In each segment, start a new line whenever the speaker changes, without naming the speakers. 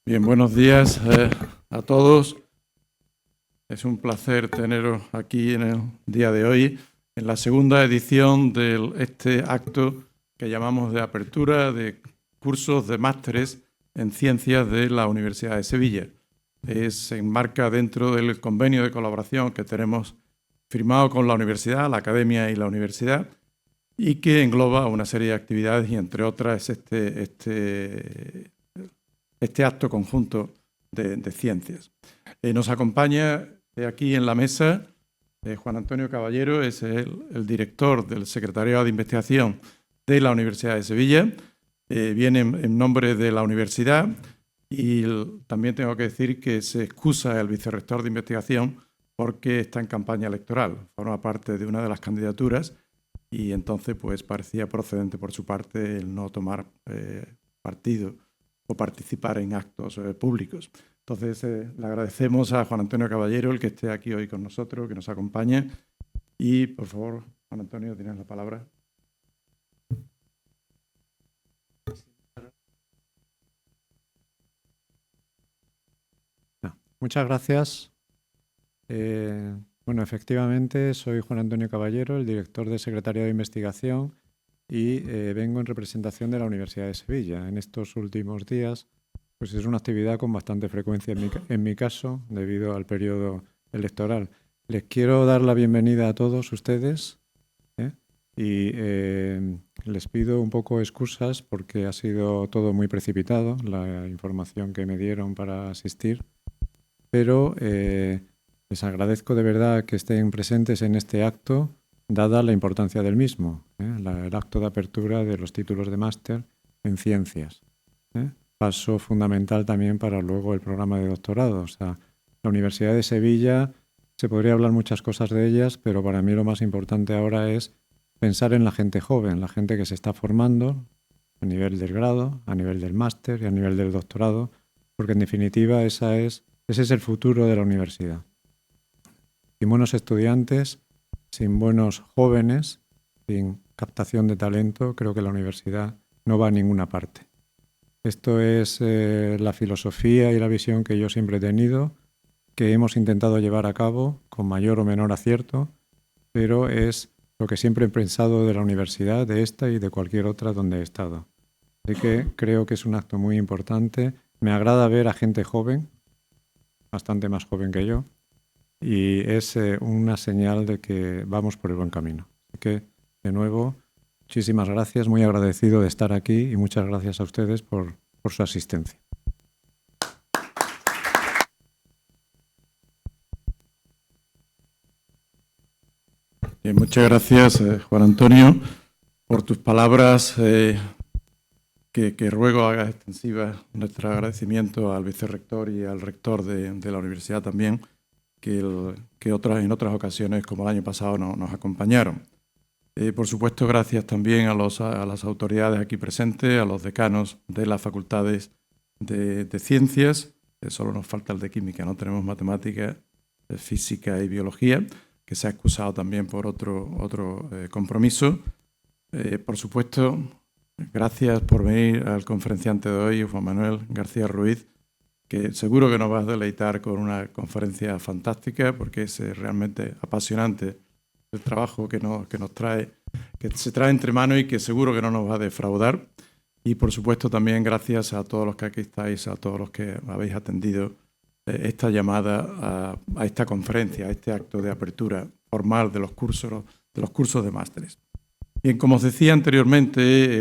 Bien, buenos días a todos. Es un placer teneros aquí en el día de hoy, en la segunda edición de este acto que llamamos de apertura de cursos de másteres en ciencias de la Universidad de Sevilla. Se enmarca dentro del convenio de colaboración que tenemos firmado con la universidad, la academia y la universidad, y que engloba una serie de actividades y entre otras este acto conjunto de ciencias. Nos acompaña aquí en la mesa Juan Antonio Caballero, es el director del Secretariado de Investigación de la Universidad de Sevilla. Viene en nombre de la universidad y también tengo que decir que se excusa el vicerrector de investigación porque está en campaña electoral, forma parte de una de las candidaturas y entonces pues parecía procedente por su parte el no tomar partido o participar en actos públicos. Entonces, le agradecemos a Juan Antonio Caballero el que esté aquí hoy con nosotros, que nos acompañe. Y, por favor, Juan Antonio, tienes la palabra.
Muchas gracias. Bueno, efectivamente, soy Juan Antonio Caballero, el director del Secretariado de Investigación y vengo en representación de la Universidad de Sevilla. En estos últimos días, pues es una actividad con bastante frecuencia en mi caso, debido al periodo electoral. Les quiero dar la bienvenida a todos ustedes y les pido un poco excusas porque ha sido todo muy precipitado, la información que me dieron para asistir, pero les agradezco de verdad que estén presentes en este acto, dada la importancia del mismo, el acto de apertura de los títulos de máster en ciencias. Paso fundamental también para luego el programa de doctorado. O sea, la Universidad de Sevilla, se podría hablar muchas cosas de ellas, pero para mí lo más importante ahora es pensar en la gente joven, la gente que se está formando a nivel del grado, a nivel del máster y a nivel del doctorado, porque en definitiva ese es el futuro de la universidad. Sin buenos estudiantes, sin buenos jóvenes, sin captación de talento, creo que la universidad no va a ninguna parte. Esto es la filosofía y la visión que yo siempre he tenido, que hemos intentado llevar a cabo con mayor o menor acierto, pero es lo que siempre he pensado de la universidad, de esta y de cualquier otra donde he estado. Así que creo que es un acto muy importante. Me agrada ver a gente joven, bastante más joven que yo, y es una señal de que vamos por el buen camino. Así que, de nuevo, muchísimas gracias, muy agradecido de estar aquí y muchas gracias a ustedes por su asistencia.
Bien, muchas gracias, Juan Antonio, por tus palabras que ruego hagas extensivas nuestro agradecimiento al vicerrector y al rector de la universidad también, que en otras ocasiones, como el año pasado, nos acompañaron. Por supuesto, gracias también a las autoridades aquí presentes, a los decanos de las facultades de ciencias. Solo nos falta el de química, no tenemos matemática, física y biología, que se ha excusado también por otro compromiso. Por supuesto, gracias por venir al conferenciante de hoy, Juan Manuel García Ruiz, que seguro que nos va a deleitar con una conferencia fantástica, porque es realmente apasionante el trabajo que nos trae, que se trae entre manos y que seguro que no nos va a defraudar. Y por supuesto también gracias a todos los que aquí estáis, a todos los que habéis atendido esta llamada a esta conferencia, a este acto de apertura formal de los cursos de másteres. Bien, como os decía anteriormente,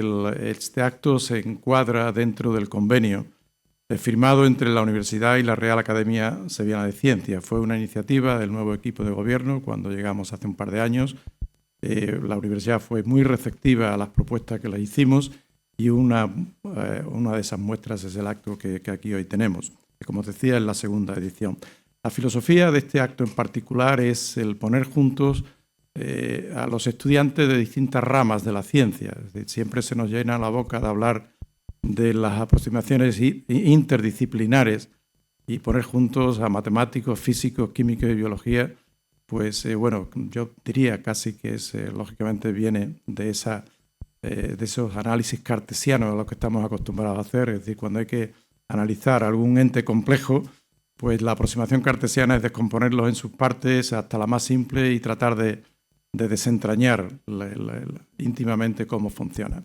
este acto se encuadra dentro del convenio firmado entre la Universidad y la Real Academia Sevillana de Ciencias. Fue una iniciativa del nuevo equipo de gobierno cuando llegamos hace un par de años. La universidad fue muy receptiva a las propuestas que le hicimos y una de esas muestras es el acto que aquí hoy tenemos. Como os decía, es la segunda edición. La filosofía de este acto en particular es el poner juntos a los estudiantes de distintas ramas de la ciencia. Es decir, siempre se nos llena la boca de hablar de las aproximaciones interdisciplinares y poner juntos a matemáticos, físicos, químicos y biología, pues bueno, yo diría casi que lógicamente viene de esos análisis cartesianos a los que estamos acostumbrados a hacer. Es decir, cuando hay que analizar algún ente complejo, pues la aproximación cartesiana es descomponerlos en sus partes hasta la más simple y tratar de desentrañar íntimamente cómo funciona.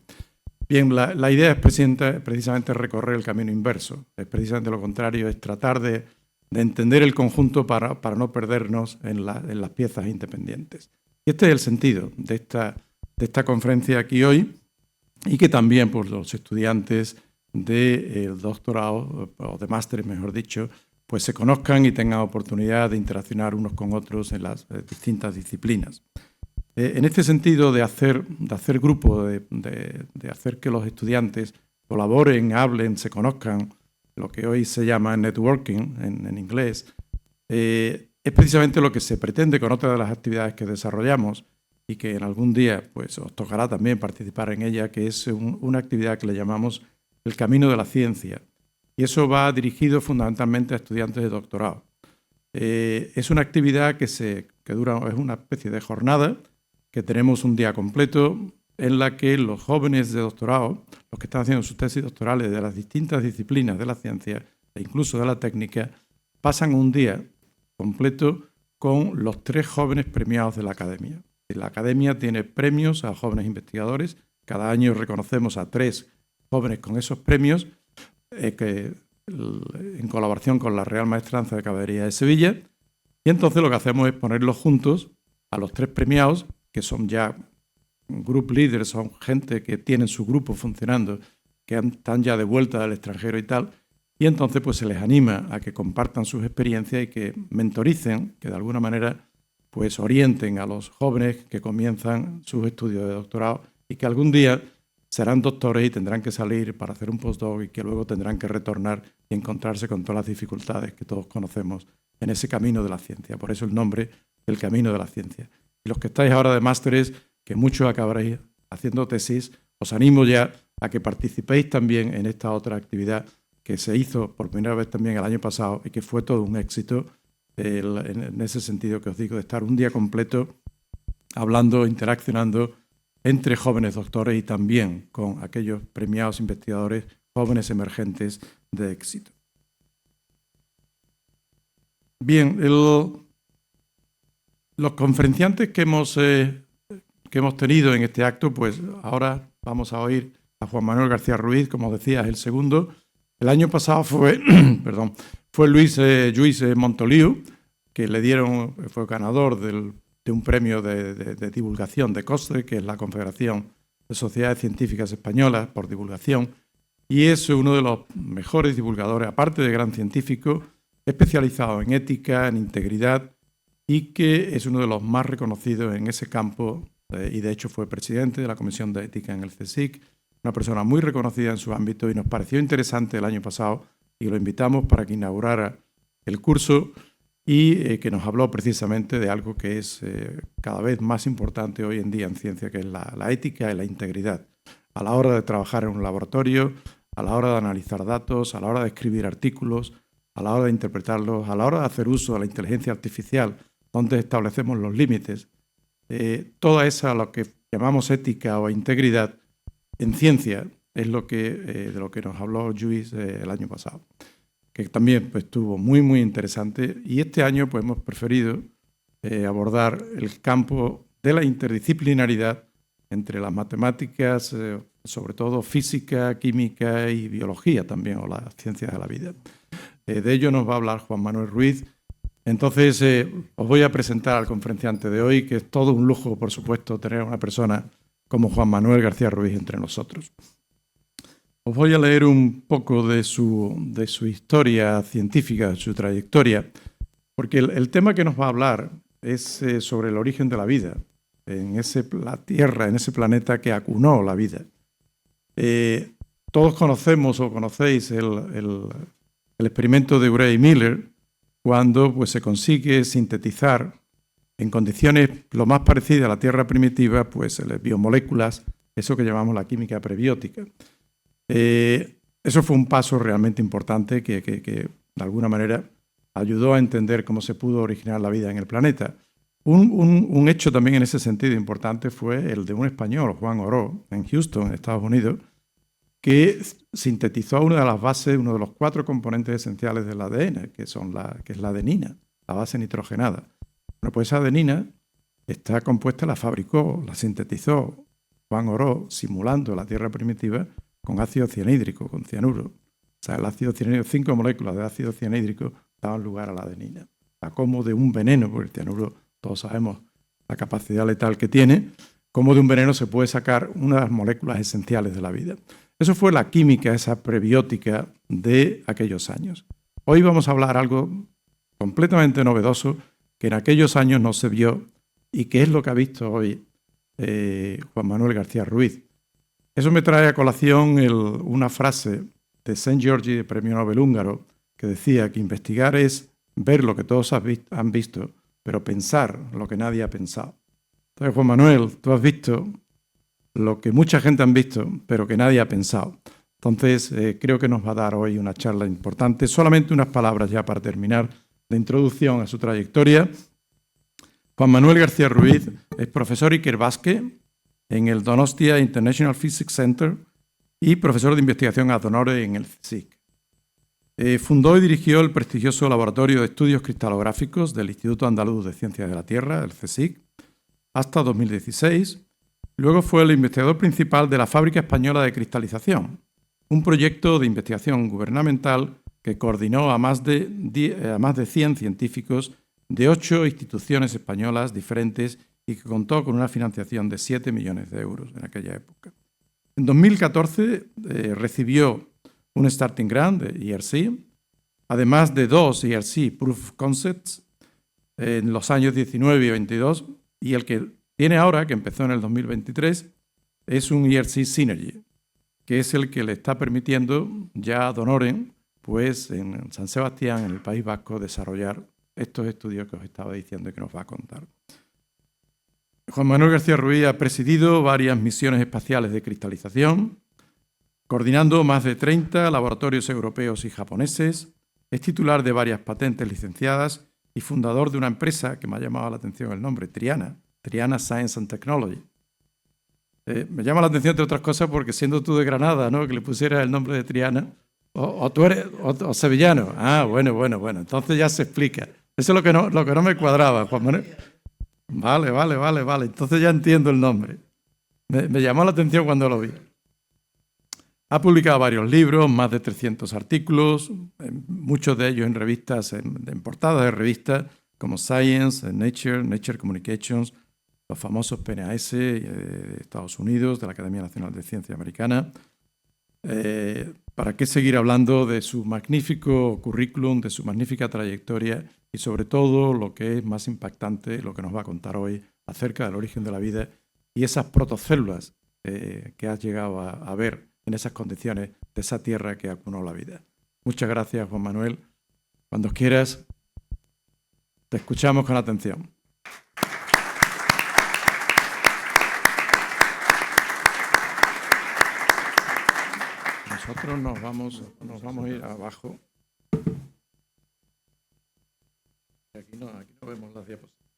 Bien, la idea es precisamente recorrer el camino inverso. Es precisamente lo contrario, es tratar de entender el conjunto para no perdernos en las piezas independientes. Y este es el sentido de esta conferencia aquí hoy, y que también pues, los estudiantes de doctorado, o de másteres mejor dicho, pues se conozcan y tengan oportunidad de interaccionar unos con otros en las distintas disciplinas. En este sentido de hacer grupo, de hacer que los estudiantes colaboren, hablen, se conozcan, lo que hoy se llama networking en inglés, es precisamente lo que se pretende con otra de las actividades que desarrollamos y que en algún día pues, os tocará también participar en ella, que es una actividad que le llamamos el Camino de la Ciencia. Y eso va dirigido fundamentalmente a estudiantes de doctorado. Es una actividad que dura, es una especie de jornada, que tenemos un día completo en la que los jóvenes de doctorado, los que están haciendo sus tesis doctorales de las distintas disciplinas de la ciencia e incluso de la técnica, pasan un día completo con los 3 jóvenes premiados de la academia. La academia tiene premios a jóvenes investigadores. Cada año reconocemos a 3 jóvenes con esos premios en colaboración con la Real Maestranza de Caballería de Sevilla. Y entonces lo que hacemos es ponerlos juntos a los 3 premiados, que son ya group leaders, son gente que tienen su grupo funcionando, que están ya de vuelta del extranjero y tal, y entonces pues se les anima a que compartan sus experiencias y que mentoricen, que de alguna manera pues orienten a los jóvenes que comienzan sus estudios de doctorado y que algún día serán doctores y tendrán que salir para hacer un postdoc y que luego tendrán que retornar y encontrarse con todas las dificultades que todos conocemos en ese camino de la ciencia. Por eso el nombre del Camino de la Ciencia. Y los que estáis ahora de másteres, que muchos acabaréis haciendo tesis, os animo ya a que participéis también en esta otra actividad que se hizo por primera vez también el año pasado y que fue todo un éxito en ese sentido que os digo, de estar un día completo hablando, interaccionando entre jóvenes doctores y también con aquellos premiados investigadores jóvenes emergentes de éxito. Bien, los conferenciantes que hemos tenido en este acto, pues ahora vamos a oír a Juan Manuel García Ruiz, como decía, es el segundo. El año pasado fue, fue Luis Montoliu, que le dieron, fue ganador de un premio de divulgación de COSDE, que es la Confederación de Sociedades Científicas Españolas por divulgación, y es uno de los mejores divulgadores, aparte de gran científico, especializado en ética, en integridad, y que es uno de los más reconocidos en ese campo, y de hecho fue presidente de la Comisión de Ética en el CSIC, una persona muy reconocida en su ámbito, y nos pareció interesante el año pasado, y lo invitamos para que inaugurara el curso y que nos habló precisamente de algo que es cada vez más importante hoy en día en ciencia, que es la ética y la integridad. A la hora de trabajar en un laboratorio, a la hora de analizar datos, a la hora de escribir artículos, a la hora de interpretarlos, a la hora de hacer uso de la inteligencia artificial, donde establecemos los límites. Toda esa, lo que llamamos ética o integridad en ciencia, es de lo que nos habló Lluís el año pasado, que también pues, estuvo muy, muy interesante. Y este año pues, hemos preferido abordar el campo de la interdisciplinaridad entre las matemáticas, sobre todo física, química y biología también, o las ciencias de la vida. De ello nos va a hablar Juan Manuel Ruiz. Entonces, os voy a presentar al conferenciante de hoy, que es todo un lujo, por supuesto, tener a una persona como Juan Manuel García Ruiz entre nosotros. Os voy a leer un poco de su historia científica, su trayectoria, porque el tema que nos va a hablar es sobre el origen de la vida, la Tierra, en ese planeta que acunó la vida. Todos conocemos o conocéis el experimento de Urey y Miller, cuando pues, se consigue sintetizar en condiciones lo más parecidas a la Tierra primitiva, pues las biomoléculas, eso que llamamos la química prebiótica. Eso fue un paso realmente importante que de alguna manera ayudó a entender cómo se pudo originar la vida en el planeta. Un hecho también en ese sentido importante fue el de un español, Juan Oró, en Houston, en Estados Unidos, que sintetizó una de las bases, uno de los 4 componentes esenciales del ADN, que es la adenina, la base nitrogenada. Bueno, pues esa adenina está compuesta, la fabricó, la sintetizó Juan Oró, simulando la Tierra primitiva, con ácido cianhídrico, con cianuro. O sea, el ácido cianhídrico, 5 moléculas de ácido cianhídrico daban lugar a la adenina. A como de un veneno, porque el cianuro, todos sabemos la capacidad letal que tiene, como de un veneno se puede sacar una de las moléculas esenciales de la vida. Eso fue la química, esa prebiótica de aquellos años. Hoy vamos a hablar algo completamente novedoso que en aquellos años no se vio y que es lo que ha visto hoy Juan Manuel García Ruiz. Eso me trae a colación una frase de Saint Georgi, de premio Nobel húngaro, que decía que investigar es ver lo que todos han visto, pero pensar lo que nadie ha pensado. Entonces, Juan Manuel, tú has visto lo que mucha gente han visto, pero que nadie ha pensado. Entonces, creo que nos va a dar hoy una charla importante. Solamente unas palabras ya para terminar de introducción a su trayectoria. Juan Manuel García Ruiz es profesor Ikerbasque en el Donostia International Physics Center y profesor de investigación ad honorem en el CSIC. Fundó y dirigió el prestigioso Laboratorio de Estudios Cristalográficos del Instituto Andaluz de Ciencias de la Tierra, el CSIC, hasta 2016. Luego fue el investigador principal de la Fábrica Española de Cristalización, un proyecto de investigación gubernamental que coordinó a más de 100 científicos de 8 instituciones españolas diferentes y que contó con una financiación de 7 millones de euros en aquella época. En 2014 recibió un Starting Grant de ERC, además de 2 ERC Proof of Concepts en los años 19 y 22, y el que tiene ahora, que empezó en el 2023, es un ERC Synergy, que es el que le está permitiendo ya ad honorem, pues en San Sebastián, en el País Vasco, desarrollar estos estudios que os estaba diciendo y que nos va a contar. Juan Manuel García Ruiz ha presidido varias misiones espaciales de cristalización, coordinando más de 30 laboratorios europeos y japoneses, es titular de varias patentes licenciadas y fundador de una empresa que me ha llamado la atención el nombre, Triana Science and Technology. Me llama la atención, entre otras cosas, porque siendo tú de Granada, ¿no?, que le pusieras el nombre de Triana, o tú eres o sevillano. Ah, bueno, entonces ya se explica. Eso es lo que no me cuadraba, Juan Manuel. Vale. Entonces ya entiendo el nombre. Me llamó la atención cuando lo vi. Ha publicado varios libros, más de 300 artículos, muchos de ellos en revistas, en portadas de revistas como Science, Nature Communications, los famosos PNAS de Estados Unidos, de la Academia Nacional de Ciencia Americana. ¿Para qué seguir hablando de su magnífico currículum, de su magnífica trayectoria y sobre todo lo que es más impactante, lo que nos va a contar hoy acerca del origen de la vida y esas protocélulas que has llegado a ver en esas condiciones de esa tierra que acunó la vida? Muchas gracias, Juan Manuel. Cuando quieras, te escuchamos con atención. Nosotros nos vamos a ir abajo. Aquí no vemos las diapositivas.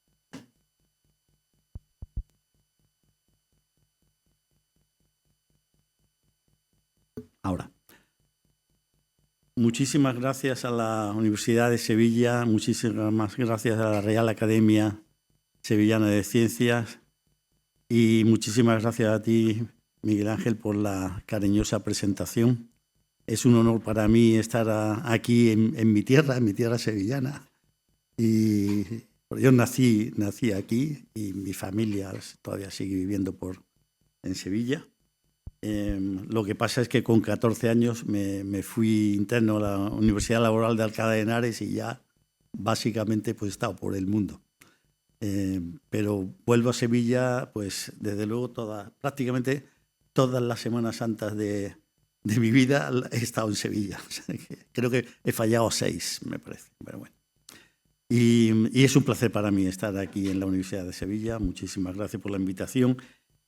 Ahora, muchísimas gracias a la Universidad de Sevilla, muchísimas gracias a la Real Academia Sevillana de Ciencias y muchísimas gracias a ti, Miguel Ángel, por la cariñosa presentación. Es un honor para mí estar aquí en mi tierra sevillana. Y yo nací aquí y mi familia todavía sigue viviendo en Sevilla. Lo que pasa es que con 14 años me fui interno a la Universidad Laboral de Alcalá de Henares y ya básicamente pues he estado por el mundo. Pero vuelvo a Sevilla, pues desde luego prácticamente todas las Semanas Santas de mi vida he estado en Sevilla. O sea, creo que he fallado 6, me parece. Pero bueno. Y es un placer para mí estar aquí en la Universidad de Sevilla. Muchísimas gracias por la invitación.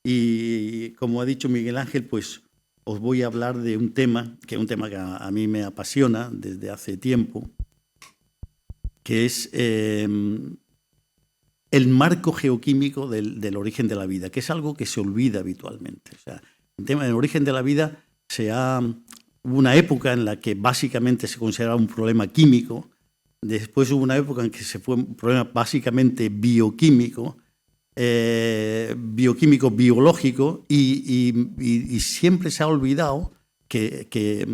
Y como ha dicho Miguel Ángel, pues os voy a hablar de un tema que a mí me apasiona desde hace tiempo, que es el marco geoquímico del origen de la vida, que es algo que se olvida habitualmente. O sea, el tema del origen de la vida hubo una época en la que básicamente se consideraba un problema químico, después hubo una época en que se fue un problema básicamente bioquímico, biológico, y siempre se ha olvidado que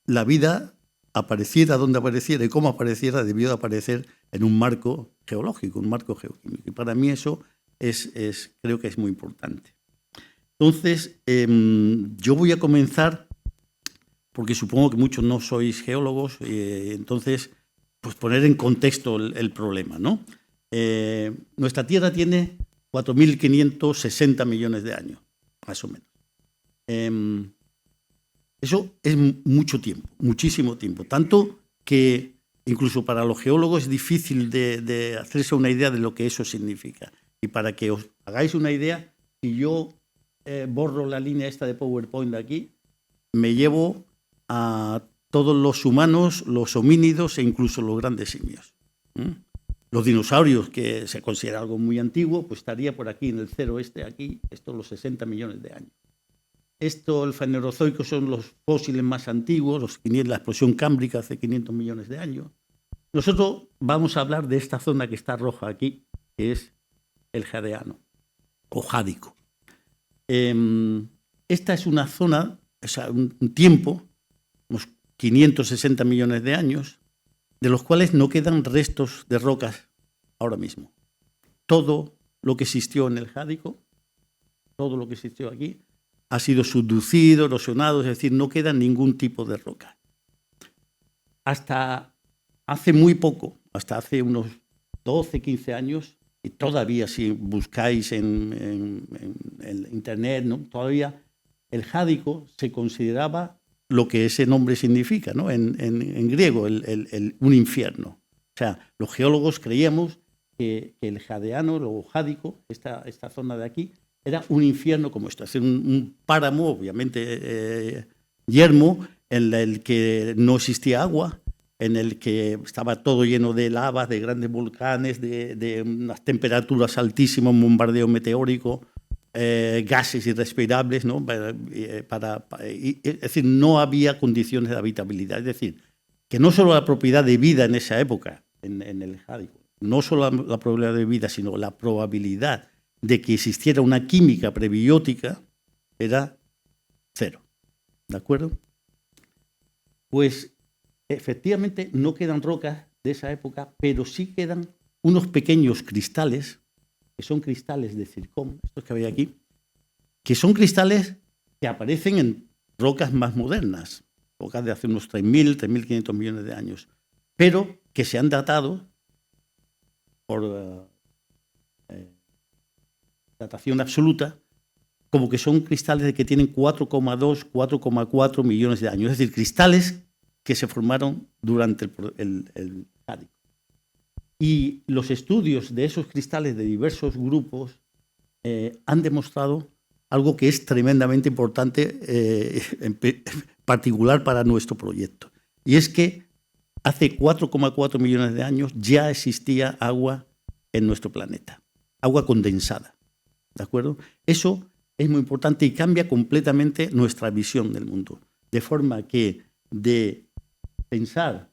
la vida apareciera donde apareciera y cómo apareciera, debió de aparecer en un marco geológico, un marco geoquímico. Y para mí eso creo que es muy importante. Entonces, yo voy a comenzar, porque supongo que muchos no sois geólogos, entonces, pues poner en contexto el problema, ¿no? Nuestra Tierra tiene 4.560 millones de años, más o menos. Eso es mucho tiempo, muchísimo tiempo, tanto que incluso para los geólogos es difícil de hacerse una idea de lo que eso significa. Y para que os hagáis una idea, si yo borro la línea esta de PowerPoint de aquí, me llevo a todos los humanos, los homínidos e incluso los grandes simios. Los dinosaurios, que se considera algo muy antiguo, pues estaría por aquí en el cero aquí, estos los 60 millones de años. El Fanerozoico son los fósiles más antiguos, la explosión cámbrica hace 500 millones de años. Nosotros vamos a hablar de esta zona que está roja aquí, que es el Jadeano o Jádico. Esta es una zona, o sea, un tiempo, unos 560 millones de años, de los cuales no quedan restos de rocas ahora mismo. Todo lo que existió en el Jádico, todo lo que existió aquí, ha sido subducido, erosionado, es decir, no queda ningún tipo de roca. Hasta hace muy poco, hasta hace unos 12, 15 años, y todavía si buscáis en internet, ¿no? Todavía el Jádico se consideraba lo que ese nombre significa, ¿no? En griego, un infierno. O sea, los geólogos creíamos que el Jadeano, o Jádico, esta zona de aquí, era un infierno como esto, es decir, un páramo, obviamente yermo, en el que no existía agua, en el que estaba todo lleno de lavas, de grandes volcanes, de unas temperaturas altísimas, un bombardeo meteórico, gases irrespirables, ¿no? Es decir, no había condiciones de habitabilidad. Es decir, que no solo la propiedad de vida en esa época, en el Jádico, no solo la probabilidad de vida, sino la probabilidad de que existiera una química prebiótica era cero. ¿De acuerdo? Pues efectivamente no quedan rocas de esa época, pero sí quedan unos pequeños cristales, que son cristales de zircón, estos que veis aquí, que son cristales que aparecen en rocas más modernas, rocas de hace unos 3.000, 3.500 millones de años, pero que se han datado por datación absoluta, como que son cristales que tienen 4,2, 4,4 millones de años. Es decir, cristales que se formaron durante el Jádico. Y los estudios de esos cristales de diversos grupos han demostrado algo que es tremendamente importante, en particular para nuestro proyecto. Y es que hace 4,4 millones de años ya existía agua en nuestro planeta, agua condensada. ¿De acuerdo? Eso es muy importante y cambia completamente nuestra visión del mundo. De forma que de pensar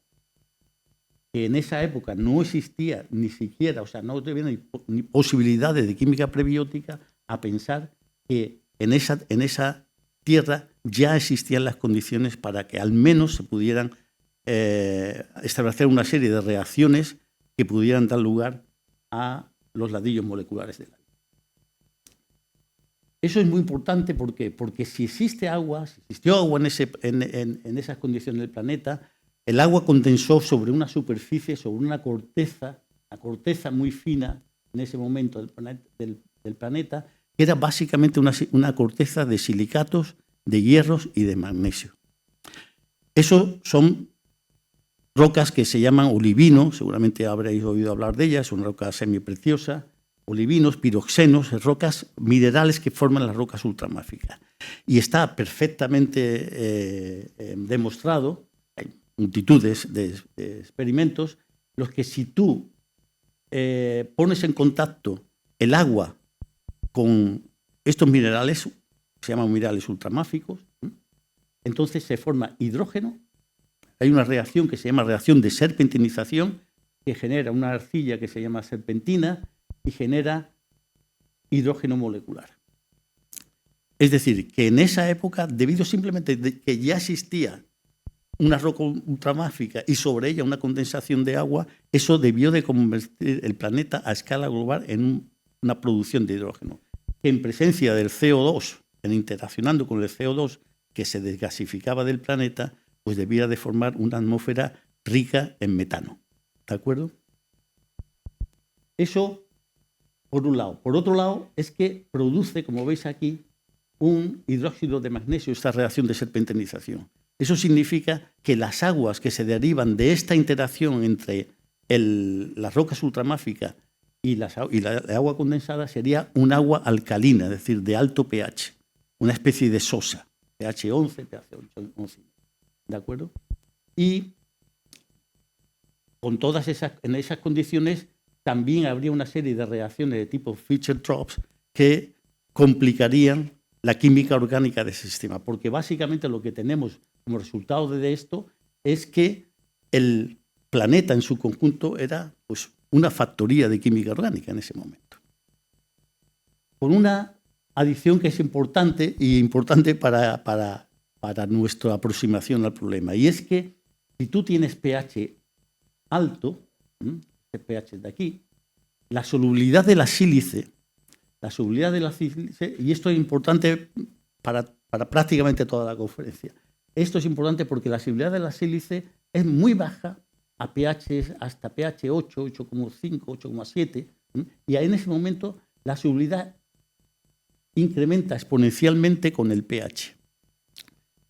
que en esa época no existía ni siquiera, o sea, no había ni posibilidades de química prebiótica, a pensar que en esa tierra ya existían las condiciones para que al menos se pudieran establecer una serie de reacciones que pudieran dar lugar a los ladrillos moleculares del aire. Eso es muy importante porque si existe agua, si existió agua en esas condiciones del planeta, el agua condensó sobre una superficie, sobre una corteza muy fina en ese momento del planeta, que era básicamente una corteza de silicatos, de hierros y de magnesio. Eso son rocas que se llaman olivino, seguramente habréis oído hablar de ellas, es una roca semipreciosa. Olivinos, piroxenos, rocas minerales que forman las rocas ultramáficas. Y está perfectamente demostrado, hay multitudes de experimentos, los que si tú pones en contacto el agua con estos minerales, se llaman minerales ultramáficos, entonces se forma hidrógeno. Hay una reacción que se llama reacción de serpentinización, que genera una arcilla que se llama serpentina y genera hidrógeno molecular. Es decir, que en esa época, debido simplemente a que ya existía una roca ultramáfica y sobre ella una condensación de agua, eso debió de convertir el planeta a escala global en una producción de hidrógeno, que en presencia del CO2, en interaccionando con el CO2 que se desgasificaba del planeta, pues debía de formar una atmósfera rica en metano. ¿De acuerdo? Eso por un lado. Por otro lado, es que produce, como veis aquí, un hidróxido de magnesio, esta reacción de serpentinización. Eso significa que las aguas que se derivan de esta interacción entre las rocas ultramáficas y la agua condensada sería un agua alcalina, es decir, de alto pH, una especie de sosa, pH 11, pH 8, 11. ¿De acuerdo? Y con en esas condiciones también habría una serie de reacciones de tipo Fischer-Tropsch que complicarían la química orgánica de ese sistema, porque básicamente lo que tenemos como resultado de esto es que el planeta en su conjunto era pues, una factoría de química orgánica en ese momento. Con una adición que es importante y importante para nuestra aproximación al problema, y es que si tú tienes pH alto, este pH de aquí, la solubilidad de la sílice, y esto es importante para prácticamente toda la conferencia, esto es importante porque la solubilidad de la sílice es muy baja a pH hasta pH 8, 8,5, 8,7, y en ese momento la solubilidad incrementa exponencialmente con el pH.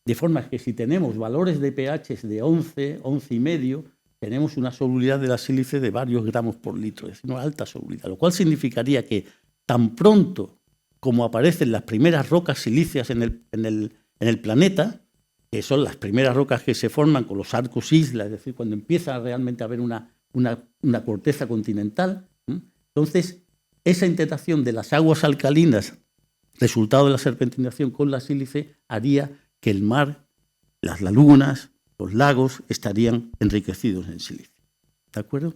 De forma que si tenemos valores de pH de 11, 11,5, tenemos una solubilidad de la sílice de varios gramos por litro, es decir, una alta solubilidad, lo cual significaría que tan pronto como aparecen las primeras rocas silíceas en el planeta, que son las primeras rocas que se forman con los arcos islas, es decir, cuando empieza realmente a haber una corteza continental, entonces esa interacción de las aguas alcalinas, resultado de la serpentinización con la sílice, haría que el mar, las lagunas, los lagos estarían enriquecidos en silicio. ¿De acuerdo?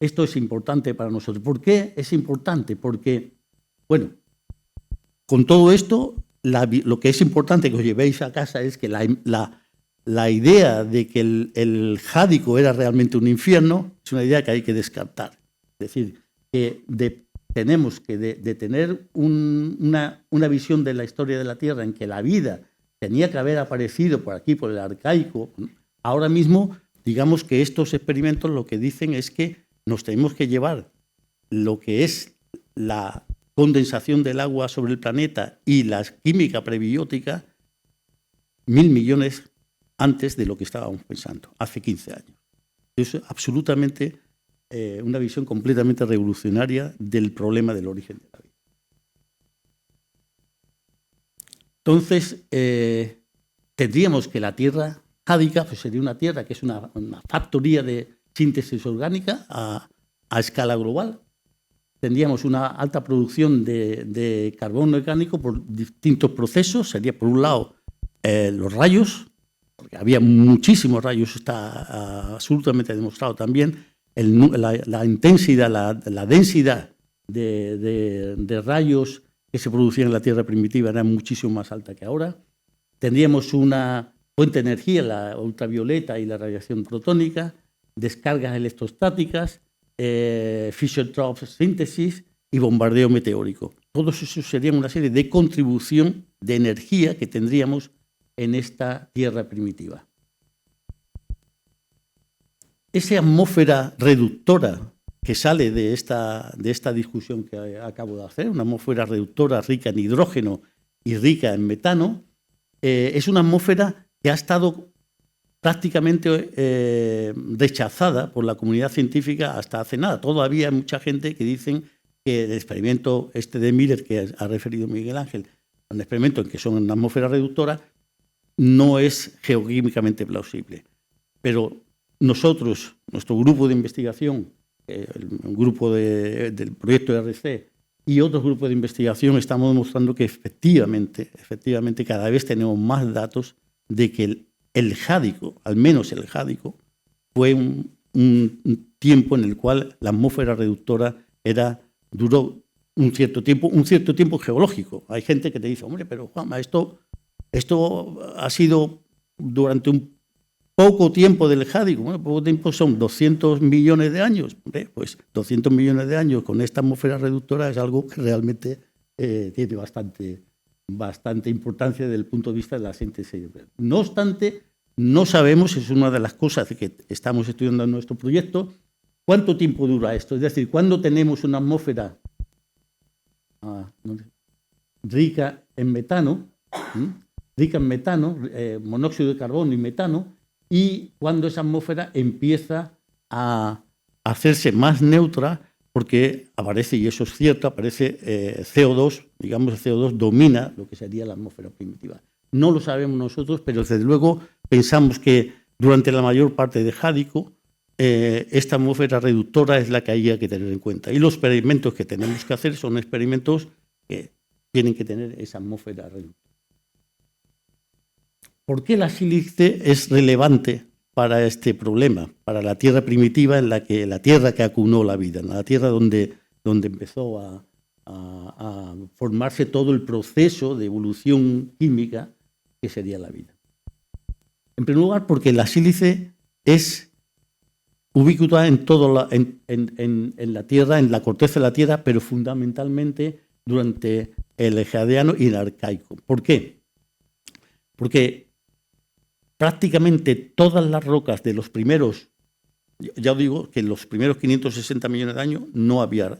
Esto es importante para nosotros. ¿Por qué es importante? Porque, bueno, con todo esto, lo que es importante que os llevéis a casa es que la idea de que el Jádico era realmente un infierno es una idea que hay que descartar. Es decir, que tenemos que de tener una visión de la historia de la Tierra en que la vida tenía que haber aparecido por aquí, por el arcaico. Ahora mismo, digamos que estos experimentos lo que dicen es que nos tenemos que llevar lo que es la condensación del agua sobre el planeta y la química prebiótica 1.000 millones antes de lo que estábamos pensando, hace 15 años. Es absolutamente una visión completamente revolucionaria del problema del origen de la vida. Entonces, tendríamos que la Tierra jádica pues sería una Tierra que es una factoría de síntesis orgánica a escala global. Tendríamos una alta producción de carbón orgánico por distintos procesos. Sería, por un lado, los rayos, porque había muchísimos rayos, está absolutamente demostrado también. La intensidad, la densidad de rayos que se producían en la Tierra primitiva era muchísimo más alta que ahora. Tendríamos una fuente de energía, la ultravioleta y la radiación protónica, descargas electrostáticas, Fischer-Tropsch síntesis y bombardeo meteórico. Todos esos serían una serie de contribución de energía que tendríamos en esta Tierra primitiva. Esa atmósfera reductora que sale de esta discusión que acabo de hacer, una atmósfera reductora rica en hidrógeno y rica en metano, es una atmósfera que ha estado prácticamente rechazada por la comunidad científica hasta hace nada. Todavía hay mucha gente que dicen que el experimento de Miller, que ha referido Miguel Ángel, un experimento en que son una atmósfera reductora, no es geoquímicamente plausible. Pero nosotros, nuestro grupo de investigación, el grupo del proyecto RC y otros grupos de investigación estamos demostrando que efectivamente cada vez tenemos más datos de que el jádico, al menos el jádico, fue un tiempo en el cual la atmósfera reductora duró un cierto tiempo geológico. Hay gente que te dice, hombre, pero Juanma, esto ha sido durante un poco tiempo del jádico. Bueno, poco tiempo son 200 millones de años. Hombre, pues 200 millones de años con esta atmósfera reductora es algo que realmente tiene bastante importancia desde el punto de vista de la síntesis. No obstante, no sabemos, es una de las cosas que estamos estudiando en nuestro proyecto, cuánto tiempo dura esto. Es decir, cuando tenemos una atmósfera rica en metano, monóxido de carbono y metano, y cuando esa atmósfera empieza a hacerse más neutra, porque aparece, y eso es cierto, aparece CO2, digamos, el CO2 domina lo que sería la atmósfera primitiva. No lo sabemos nosotros, pero desde luego pensamos que durante la mayor parte de jádico esta atmósfera reductora es la que hay que tener en cuenta. Y los experimentos que tenemos que hacer son experimentos que tienen que tener esa atmósfera reductora. ¿Por qué la sílice es relevante para este problema, para la Tierra primitiva, la Tierra que acunó la vida, la Tierra donde empezó a formarse todo el proceso de evolución química que sería la vida? En primer lugar, porque la sílice es ubíquita en la Tierra, en la corteza de la Tierra, pero fundamentalmente durante el Egeadiano y el Arcaico. ¿Por qué? Porque prácticamente todas las rocas de los primeros, ya os digo que en los primeros 560 millones de años no había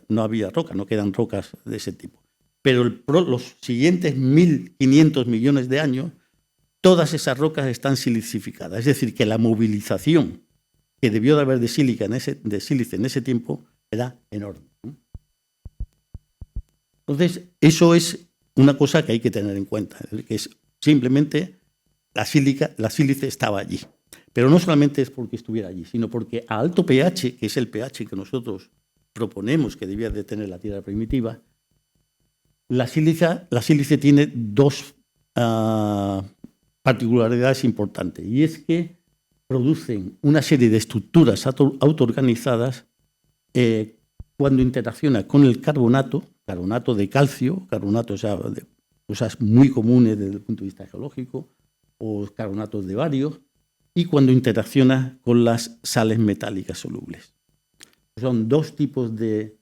roca, no quedan rocas de ese tipo. Pero los siguientes 1.500 millones de años, todas esas rocas están silicificadas. Es decir, que la movilización que debió de haber de sílice en ese tiempo era enorme. Entonces, eso es una cosa que hay que tener en cuenta, que es simplemente la sílice estaba allí. Pero no solamente es porque estuviera allí, sino porque a alto pH, que es el pH que nosotros proponemos que debía de tener la Tierra primitiva, la sílice tiene dos particularidades importantes, y es que producen una serie de estructuras autoorganizadas cuando interacciona con el carbonato de calcio, carbonatos de cosas muy comunes desde el punto de vista geológico, o carbonatos de bario, y cuando interacciona con las sales metálicas solubles. Son dos tipos de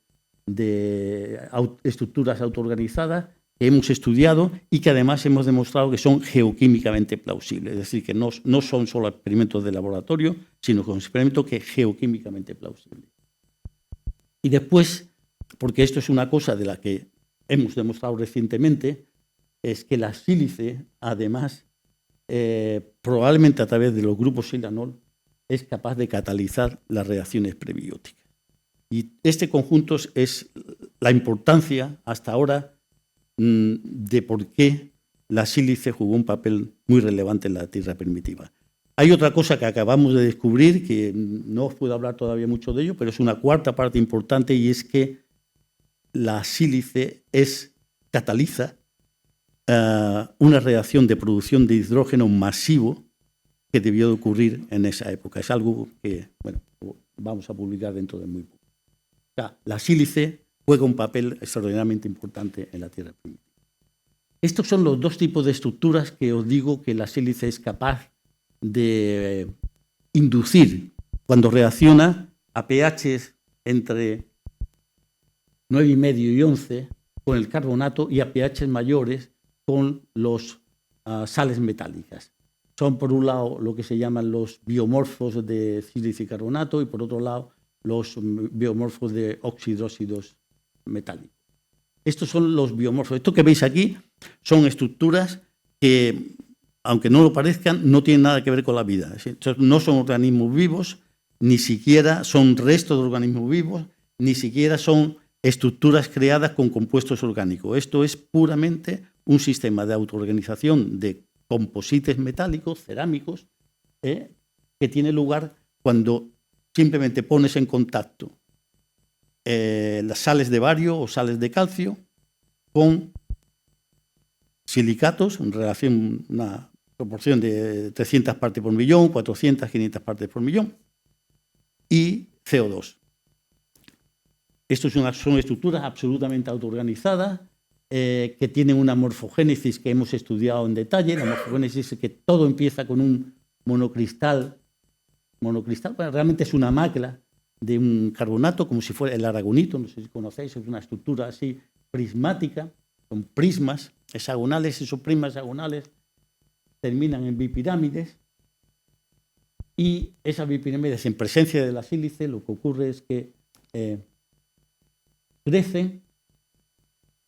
estructuras autoorganizadas que hemos estudiado y que además hemos demostrado que son geoquímicamente plausibles, es decir, que no son solo experimentos de laboratorio, sino que son experimentos que geoquímicamente plausibles. Y después, porque esto es una cosa de la que hemos demostrado recientemente, es que la sílice, además, probablemente a través de los grupos silanol, es capaz de catalizar las reacciones prebióticas. Y este conjunto es la importancia hasta ahora de por qué la sílice jugó un papel muy relevante en la Tierra primitiva. Hay otra cosa que acabamos de descubrir, que no os puedo hablar todavía mucho de ello, pero es una cuarta parte importante, y es que la sílice cataliza una reacción de producción de hidrógeno masivo que debió de ocurrir en esa época. Es algo que vamos a publicar dentro de muy poco. O sea, la sílice juega un papel extraordinariamente importante en la Tierra primitiva. Estos son los dos tipos de estructuras que os digo que la sílice es capaz de inducir cuando reacciona a pHs entre 9,5 y 11 con el carbonato, y a pHs mayores con los sales metálicas. Son, por un lado, lo que se llaman los biomorfos de sílice y carbonato, y por otro lado, los biomorfos de óxidos metálicos. Estos son los biomorfos. Esto que veis aquí son estructuras que, aunque no lo parezcan, no tienen nada que ver con la vida. No son organismos vivos, ni siquiera son restos de organismos vivos, ni siquiera son estructuras creadas con compuestos orgánicos. Esto es puramente un sistema de autoorganización de composites metálicos, cerámicos, que tiene lugar cuando simplemente pones en contacto las sales de bario o sales de calcio con silicatos en relación a una proporción de 300 partes por millón, 400, 500 partes por millón, y CO2. Estas son estructuras absolutamente autoorganizadas, que tienen una morfogénesis que hemos estudiado en detalle. La morfogénesis es que todo empieza con un monocristal. Monocristal, bueno, realmente es una macla de un carbonato, como si fuera el aragonito, no sé si conocéis, es una estructura así prismática, con prismas hexagonales. Esos prismas hexagonales terminan en bipirámides, y esas bipirámides, en presencia de la sílice, lo que ocurre es que crecen.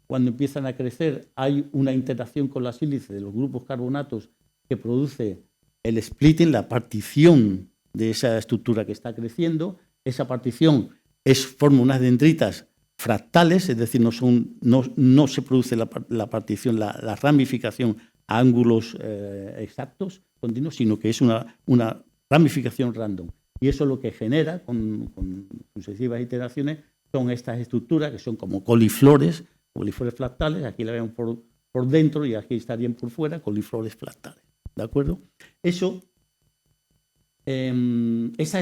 Cuando empiezan a crecer, hay una interacción con la sílice de los grupos carbonatos que produce el splitting, la partición de esa estructura que está creciendo. Esa partición forma unas dendritas fractales, es decir, no se produce la partición, la ramificación a ángulos exactos, continuos, sino que es una ramificación random. Y eso lo que genera, con sucesivas iteraciones, son estas estructuras que son como coliflores fractales. Aquí la vemos por dentro y aquí estarían por fuera, coliflores fractales. ¿De acuerdo? Esas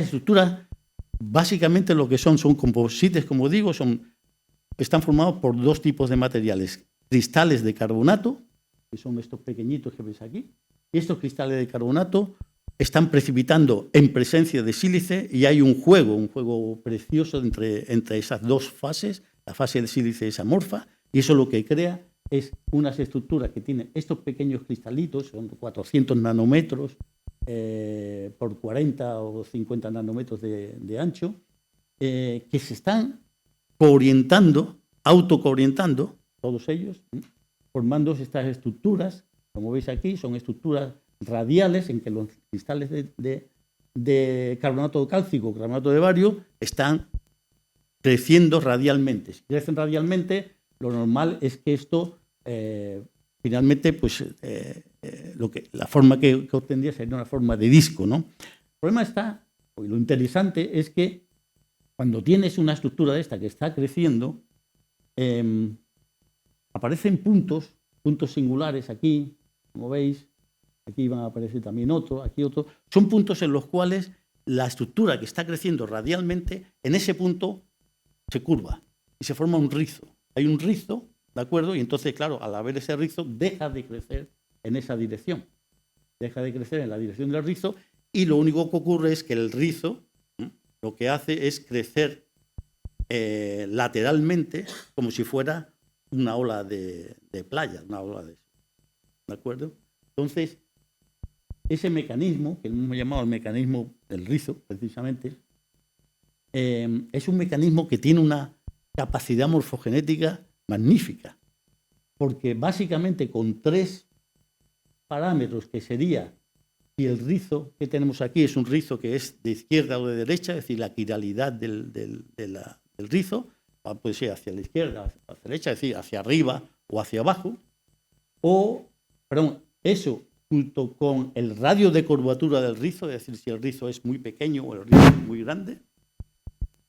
estructuras, básicamente lo que son composites, como digo, están formados por dos tipos de materiales: cristales de carbonato, que son estos pequeñitos que veis aquí, y estos cristales de carbonato están precipitando en presencia de sílice, y hay un juego precioso entre esas dos fases. La fase de sílice es amorfa, y eso lo que crea es unas estructuras que tienen estos pequeños cristalitos, son 400 nanómetros por 40 o 50 nanómetros de ancho, que se están autocoorientando, todos ellos, formando estas estructuras. Como veis aquí, son estructuras radiales en que los cristales de carbonato cálcico, carbonato de bario, están creciendo radialmente. Si crecen radialmente, lo normal es que esto finalmente, pues la forma que obtendría sería una forma de disco, ¿no? El problema está, y lo interesante es que cuando tienes una estructura de esta que está creciendo, aparecen puntos singulares aquí, como veis. Aquí van a aparecer también otro, aquí otro. Son puntos en los cuales la estructura que está creciendo radialmente, en ese punto se curva y se forma un rizo. Hay un rizo, ¿de acuerdo? Y entonces, claro, al haber ese rizo, deja de crecer en esa dirección. Deja de crecer en la dirección del rizo, y lo único que ocurre es que el rizo lo que hace es crecer lateralmente, como si fuera una ola de playa, una ola de... ¿De acuerdo? Entonces, ese mecanismo, que hemos llamado el mecanismo del rizo, precisamente, es un mecanismo que tiene una capacidad morfogenética magnífica, porque básicamente con 3 parámetros, que sería, si el rizo que tenemos aquí es un rizo que es de izquierda o de derecha, es decir, la quiralidad del rizo, puede ser hacia la izquierda, hacia la derecha, es decir, hacia arriba o hacia abajo, eso junto con el radio de curvatura del rizo, es decir, si el rizo es muy pequeño o el rizo es muy grande,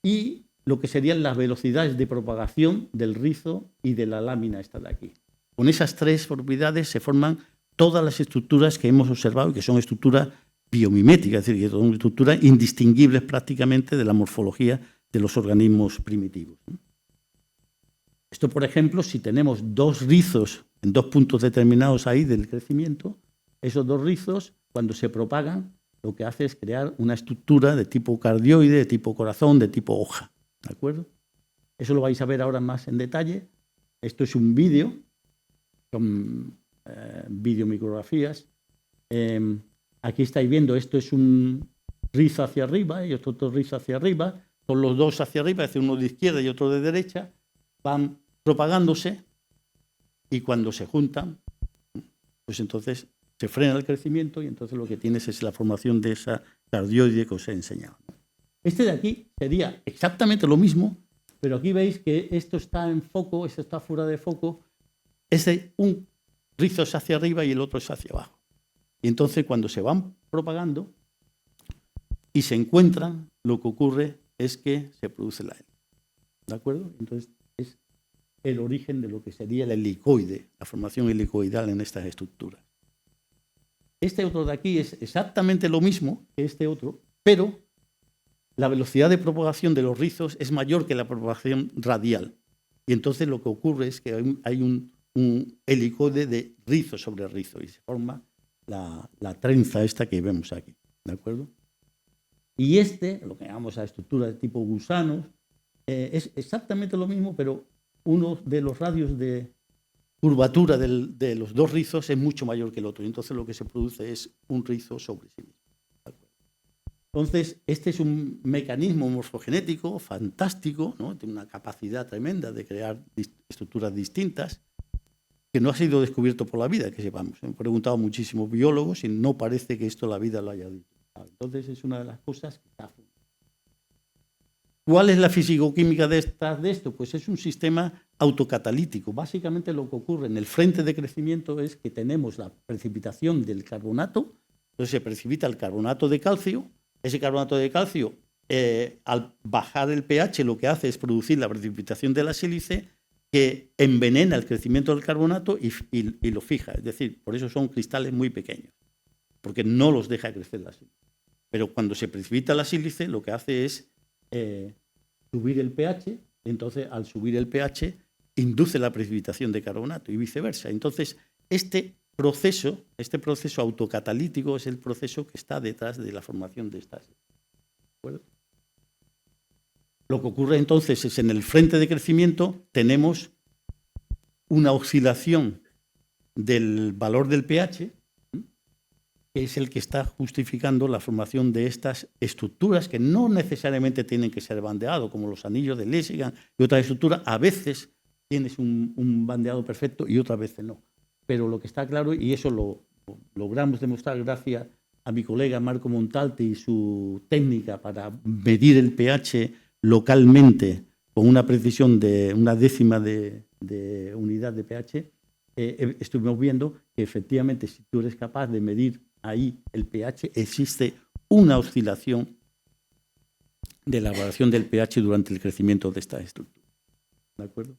y lo que serían las velocidades de propagación del rizo y de la lámina esta de aquí. Con esas 3 propiedades se forman todas las estructuras que hemos observado, y que son estructuras biomiméticas, es decir, que son estructuras indistinguibles prácticamente de la morfología de los organismos primitivos. Esto, por ejemplo, si tenemos 2 rizos en 2 puntos determinados ahí del crecimiento, esos 2 rizos, cuando se propagan, lo que hace es crear una estructura de tipo cardioide, de tipo corazón, de tipo hoja. ¿De acuerdo? Eso lo vais a ver ahora más en detalle. Esto es un vídeo, son videomicrografías. Aquí estáis viendo, esto es un rizo hacia arriba y otro rizo hacia arriba. Son los 2 hacia arriba, es decir, uno de izquierda y otro de derecha. Van propagándose, y cuando se juntan, pues entonces se frena el crecimiento, y entonces lo que tienes es la formación de esa cardioide que os he enseñado. Este de aquí sería exactamente lo mismo, pero aquí veis que esto está en foco, esto está fuera de foco. Un rizo es hacia arriba y el otro es hacia abajo. Y entonces cuando se van propagando y se encuentran, lo que ocurre es que se produce la hélice. ¿de acuerdo? Entonces es el origen de lo que sería el helicoide, la formación helicoidal en estas estructuras. Este otro de aquí es exactamente lo mismo que este otro, pero la velocidad de propagación de los rizos es mayor que la propagación radial. Y entonces lo que ocurre es que hay un helicoide de rizo sobre rizo y se forma la trenza esta que vemos aquí, ¿de acuerdo? Y lo que llamamos a estructura de tipo gusanos, es exactamente lo mismo, pero uno de los radios de curvatura de los dos rizos es mucho mayor que el otro. Y entonces lo que se produce es un rizo sobre sí mismo. Entonces, este es un mecanismo morfogenético fantástico, ¿no? Tiene una capacidad tremenda de crear estructuras distintas, que no ha sido descubierto por la vida, que sepamos. Me han preguntado muchísimos biólogos y no parece que esto la vida lo haya dicho. Entonces, es una de las cosas que está. ¿Cuál es la fisicoquímica de esto? Pues es un sistema autocatalítico. Básicamente lo que ocurre en el frente de crecimiento es que tenemos la precipitación del carbonato, entonces se precipita el carbonato de calcio. Ese carbonato de calcio, al bajar el pH, lo que hace es producir la precipitación de la sílice, que envenena el crecimiento del carbonato y lo fija. Es decir, por eso son cristales muy pequeños, porque no los deja crecer la sílice. Pero cuando se precipita la sílice, lo que hace es subir el pH, entonces al subir el pH induce la precipitación de carbonato y viceversa. Entonces, este proceso autocatalítico es el proceso que está detrás de la formación de estas. ¿De acuerdo? Lo que ocurre entonces es en el frente de crecimiento tenemos una oscilación del valor del pH, que es el que está justificando la formación de estas estructuras que no necesariamente tienen que ser bandeados, como los anillos de Lessig y otras estructuras. A veces tienes un bandeado perfecto y otras veces no. Pero lo que está claro, y eso lo logramos demostrar gracias a mi colega Marco Montalti y su técnica para medir el pH localmente con una precisión de una décima de unidad de pH, estuvimos viendo que efectivamente si tú eres capaz de medir ahí el pH, existe una oscilación de la variación del pH durante el crecimiento de esta estructura. ¿De acuerdo?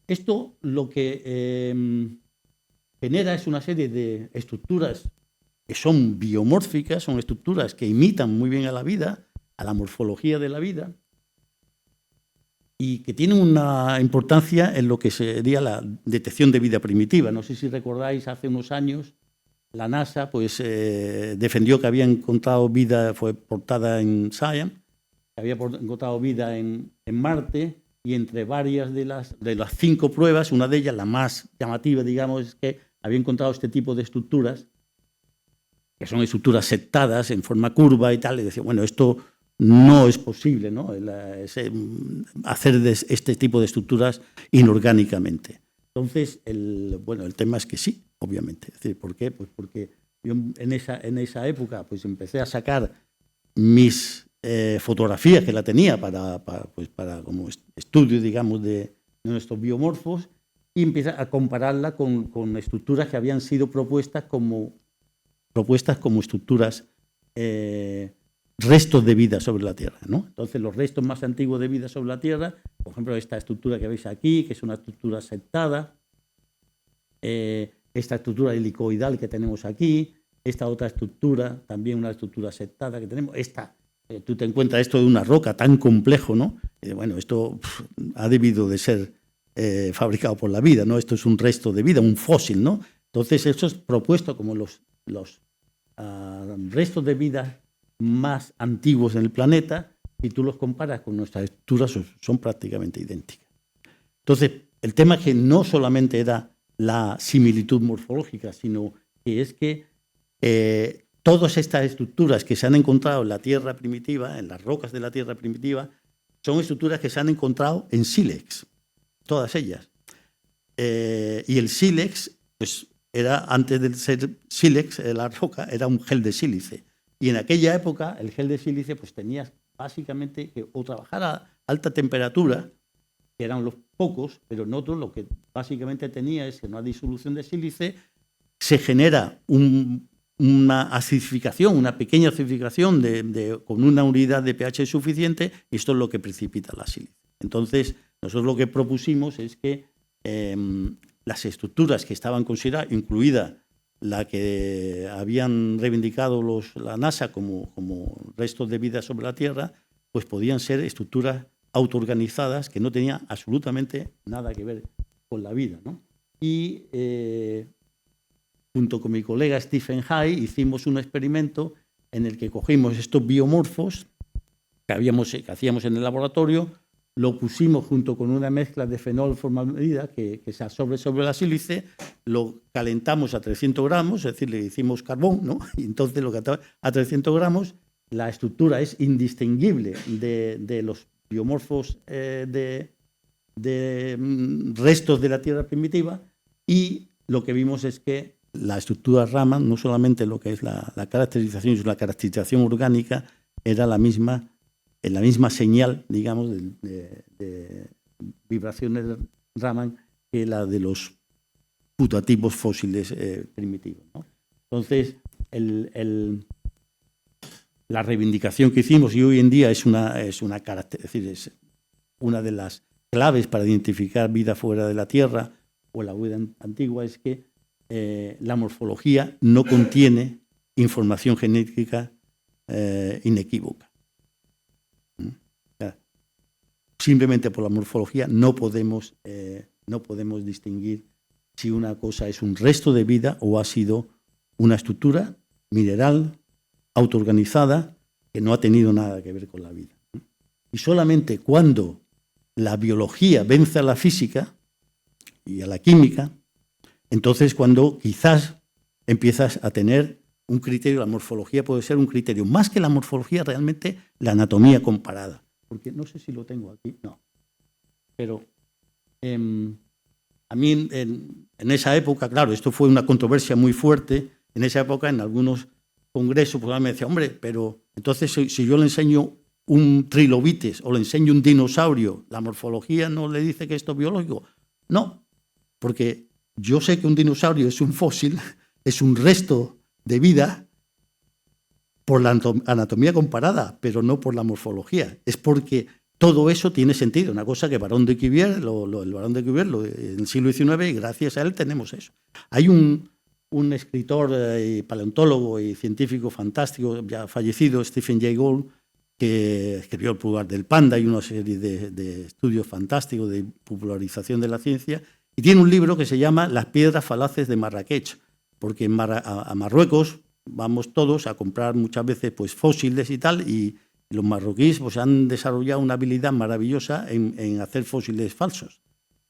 Esto lo que genera es una serie de estructuras que son biomórficas, son estructuras que imitan muy bien a la vida, a la morfología de la vida, y que tienen una importancia en lo que sería la detección de vida primitiva. No sé si recordáis, hace unos años la NASA defendió que había encontrado vida, fue portada en Science, que había encontrado vida en Marte, y entre varias de las 5 pruebas, una de ellas, la más llamativa, digamos, es que había encontrado este tipo de estructuras, que son estructuras septadas en forma curva y tal, y decía, bueno, esto no es posible, ¿no? Hacer este tipo de estructuras inorgánicamente. Entonces, el tema es que sí, obviamente. Es decir, ¿por qué? Pues porque yo en esa época pues empecé a sacar mis fotografías que la tenía para como estudio, digamos, de nuestros biomorfos, y empecé a compararla con estructuras que habían sido propuestas como estructuras restos de vida sobre la Tierra, ¿no? Entonces, los restos más antiguos de vida sobre la Tierra, por ejemplo, esta estructura que veis aquí, que es una estructura septada, esta estructura helicoidal que tenemos aquí, esta otra estructura, también una estructura septada que tenemos, tú te encuentras esto de una roca tan complejo, ¿no? Bueno, esto ha debido de ser fabricado por la vida, ¿no? Esto es un resto de vida, un fósil, ¿no? Entonces, esto es propuesto como los restos de vida más antiguos en el planeta, y tú los comparas con nuestras estructuras, son prácticamente idénticas. Entonces, el tema es que no solamente era la similitud morfológica, sino que es que todas estas estructuras que se han encontrado en la Tierra primitiva, en las rocas de la Tierra primitiva, son estructuras que se han encontrado en sílex, todas ellas. Y el sílex, pues era, antes de ser sílex, la roca, era un gel de sílice. Y en aquella época, el gel de sílice, pues tenías básicamente que o trabajar a alta temperatura, que eran los pocos, pero en otros lo que básicamente tenía es que en una disolución de sílice se genera un una acidificación, una pequeña acidificación con una unidad de pH suficiente, esto es lo que precipita la sílice. Entonces, nosotros lo que propusimos es que las estructuras que estaban consideradas, incluida la que habían reivindicado la NASA como restos de vida sobre la Tierra, pues podían ser estructuras autoorganizadas que no tenían absolutamente nada que ver con la vida, ¿no? Y junto con mi colega Stephen Hay hicimos un experimento en el que cogimos estos biomorfos que hacíamos en el laboratorio, lo pusimos junto con una mezcla de fenol formaldehído que se absorbe sobre la sílice, lo calentamos a 300 gramos, es decir, le hicimos carbón, ¿no? Y entonces a 300 gramos la estructura es indistinguible de los biomorfos de restos de la Tierra primitiva, y lo que vimos es que la estructura Raman, no solamente lo que es la caracterización, sino la caracterización orgánica, era la misma señal, digamos, de vibraciones de Raman que la de los putativo fósiles primitivos, ¿no? Entonces, la reivindicación que hicimos, y hoy en día es una de las claves para identificar vida fuera de la Tierra o la vida antigua, es que la morfología no contiene información genética inequívoca. Simplemente por la morfología no podemos distinguir si una cosa es un resto de vida o ha sido una estructura mineral autoorganizada que no ha tenido nada que ver con la vida. Y solamente cuando la biología vence a la física y a la química, entonces cuando quizás empiezas a tener un criterio, la morfología puede ser un criterio, más que la morfología realmente la anatomía comparada. Porque no sé si lo tengo aquí, no. Pero a mí en esa época, claro, esto fue una controversia muy fuerte, en esa época en algunos congresos pues, me decía, hombre, pero entonces si yo le enseño un trilobites o le enseño un dinosaurio, ¿la morfología no le dice que esto es biológico? No, porque yo sé que un dinosaurio es un fósil, es un resto de vida por la anatomía comparada, pero no por la morfología. Es porque todo eso tiene sentido. Una cosa que Barón de Cuvier, el Barón de Cuvier, en el siglo XIX, y gracias a él tenemos eso. Hay un escritor, paleontólogo y científico fantástico, ya fallecido, Stephen Jay Gould, que escribió El pulgar del panda y una serie de estudios fantásticos de popularización de la ciencia, y tiene un libro que se llama Las piedras falaces de Marrakech, porque a Marruecos vamos todos a comprar muchas veces pues, fósiles y tal, y los marroquíes pues, han desarrollado una habilidad maravillosa en hacer fósiles falsos.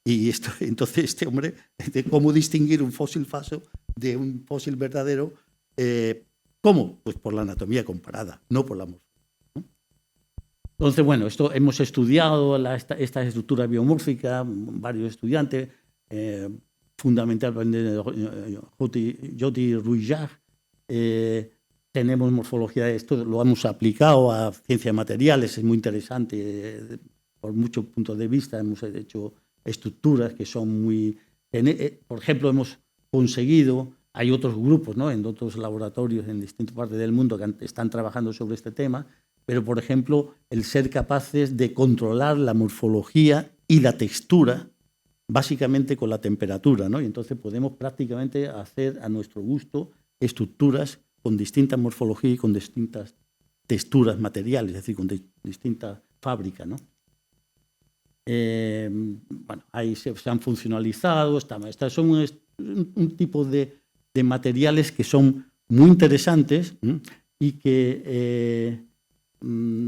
Y entonces este hombre, de cómo distinguir un fósil falso de un fósil verdadero, ¿cómo? Pues por la anatomía comparada, no por la morfología. Entonces, bueno, hemos estudiado esta estructura biomórfica, varios estudiantes, fundamentalmente Joti Ruijard. Tenemos morfología, esto lo hemos aplicado a ciencia de materiales, es muy interesante por muchos puntos de vista. Hemos hecho estructuras que son muy... por ejemplo, hemos conseguido, hay otros grupos, ¿no?, en otros laboratorios en distintas partes del mundo que están trabajando sobre este tema, pero, por ejemplo, el ser capaces de controlar la morfología y la textura, básicamente con la temperatura, ¿no? Y entonces podemos prácticamente hacer a nuestro gusto estructuras con distinta morfología y con distintas texturas materiales, es decir, con distintas fábricas, ¿no? Bueno, ahí se han funcionalizado, estas son un tipo de materiales que son muy interesantes y que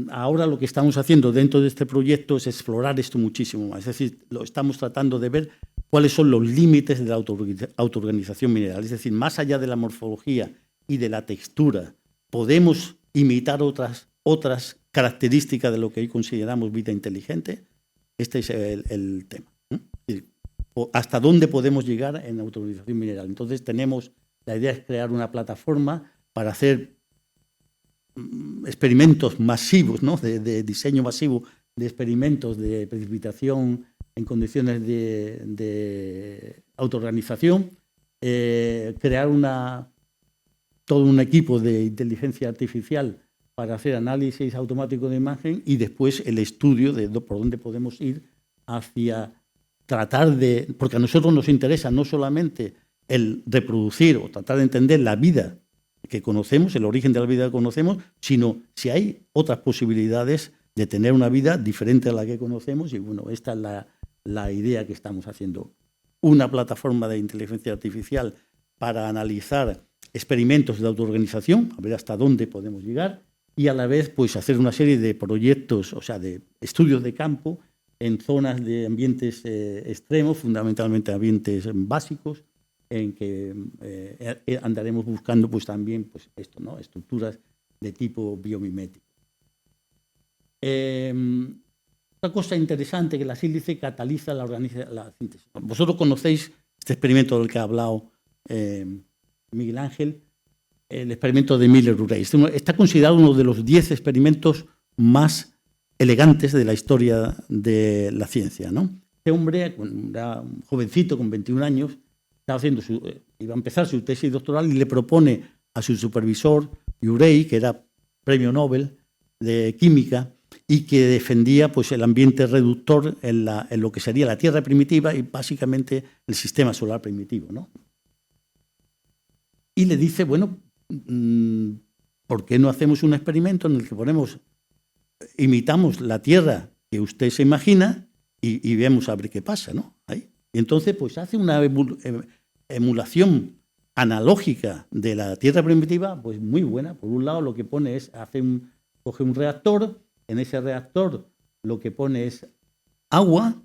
ahora lo que estamos haciendo dentro de este proyecto es explorar esto muchísimo más. Es decir, lo estamos tratando de ver cuáles son los límites de la autoorganización mineral. Es decir, más allá de la morfología y de la textura, podemos imitar otras características de lo que hoy consideramos vida inteligente. Este es el tema. ¿Hasta dónde podemos llegar en autoorganización mineral? Entonces la idea es crear una plataforma para hacer experimentos masivos, ¿no?, de diseño masivo de experimentos de precipitación en condiciones de autoorganización, crear una todo un equipo de inteligencia artificial para hacer análisis automático de imagen y después el estudio de por dónde podemos ir hacia tratar de... Porque a nosotros nos interesa no solamente el reproducir o tratar de entender la vida que conocemos, el origen de la vida que conocemos, sino si hay otras posibilidades de tener una vida diferente a la que conocemos. Y bueno, esta es la idea que estamos haciendo. Una plataforma de inteligencia artificial para analizar experimentos de autoorganización, a ver hasta dónde podemos llegar, y a la vez pues hacer una serie de proyectos, o sea, de estudios de campo en zonas de ambientes extremos, fundamentalmente ambientes básicos, en que andaremos buscando pues también pues esto, ¿no? Estructuras de tipo biomimético. Otra cosa interesante, que la sílice cataliza la síntesis. Vosotros conocéis este experimento del que ha hablado Miguel Ángel, el experimento de Miller-Urey. Está considerado uno de los 10 experimentos más elegantes de la historia de la ciencia, ¿no? Este hombre, era un jovencito con 21 años, iba a empezar su tesis doctoral y le propone a su supervisor, Urey, que era premio Nobel de química y que defendía pues, el ambiente reductor en lo que sería la Tierra primitiva y básicamente el sistema solar primitivo, ¿no? Y le dice, bueno, ¿por qué no hacemos un experimento en el que imitamos la Tierra que usted se imagina y vemos a ver qué pasa, ¿no? Ahí. Y entonces pues hace una emulación analógica de la Tierra primitiva, pues muy buena. Por un lado lo que pone es, coge un reactor, en ese reactor lo que pone es agua,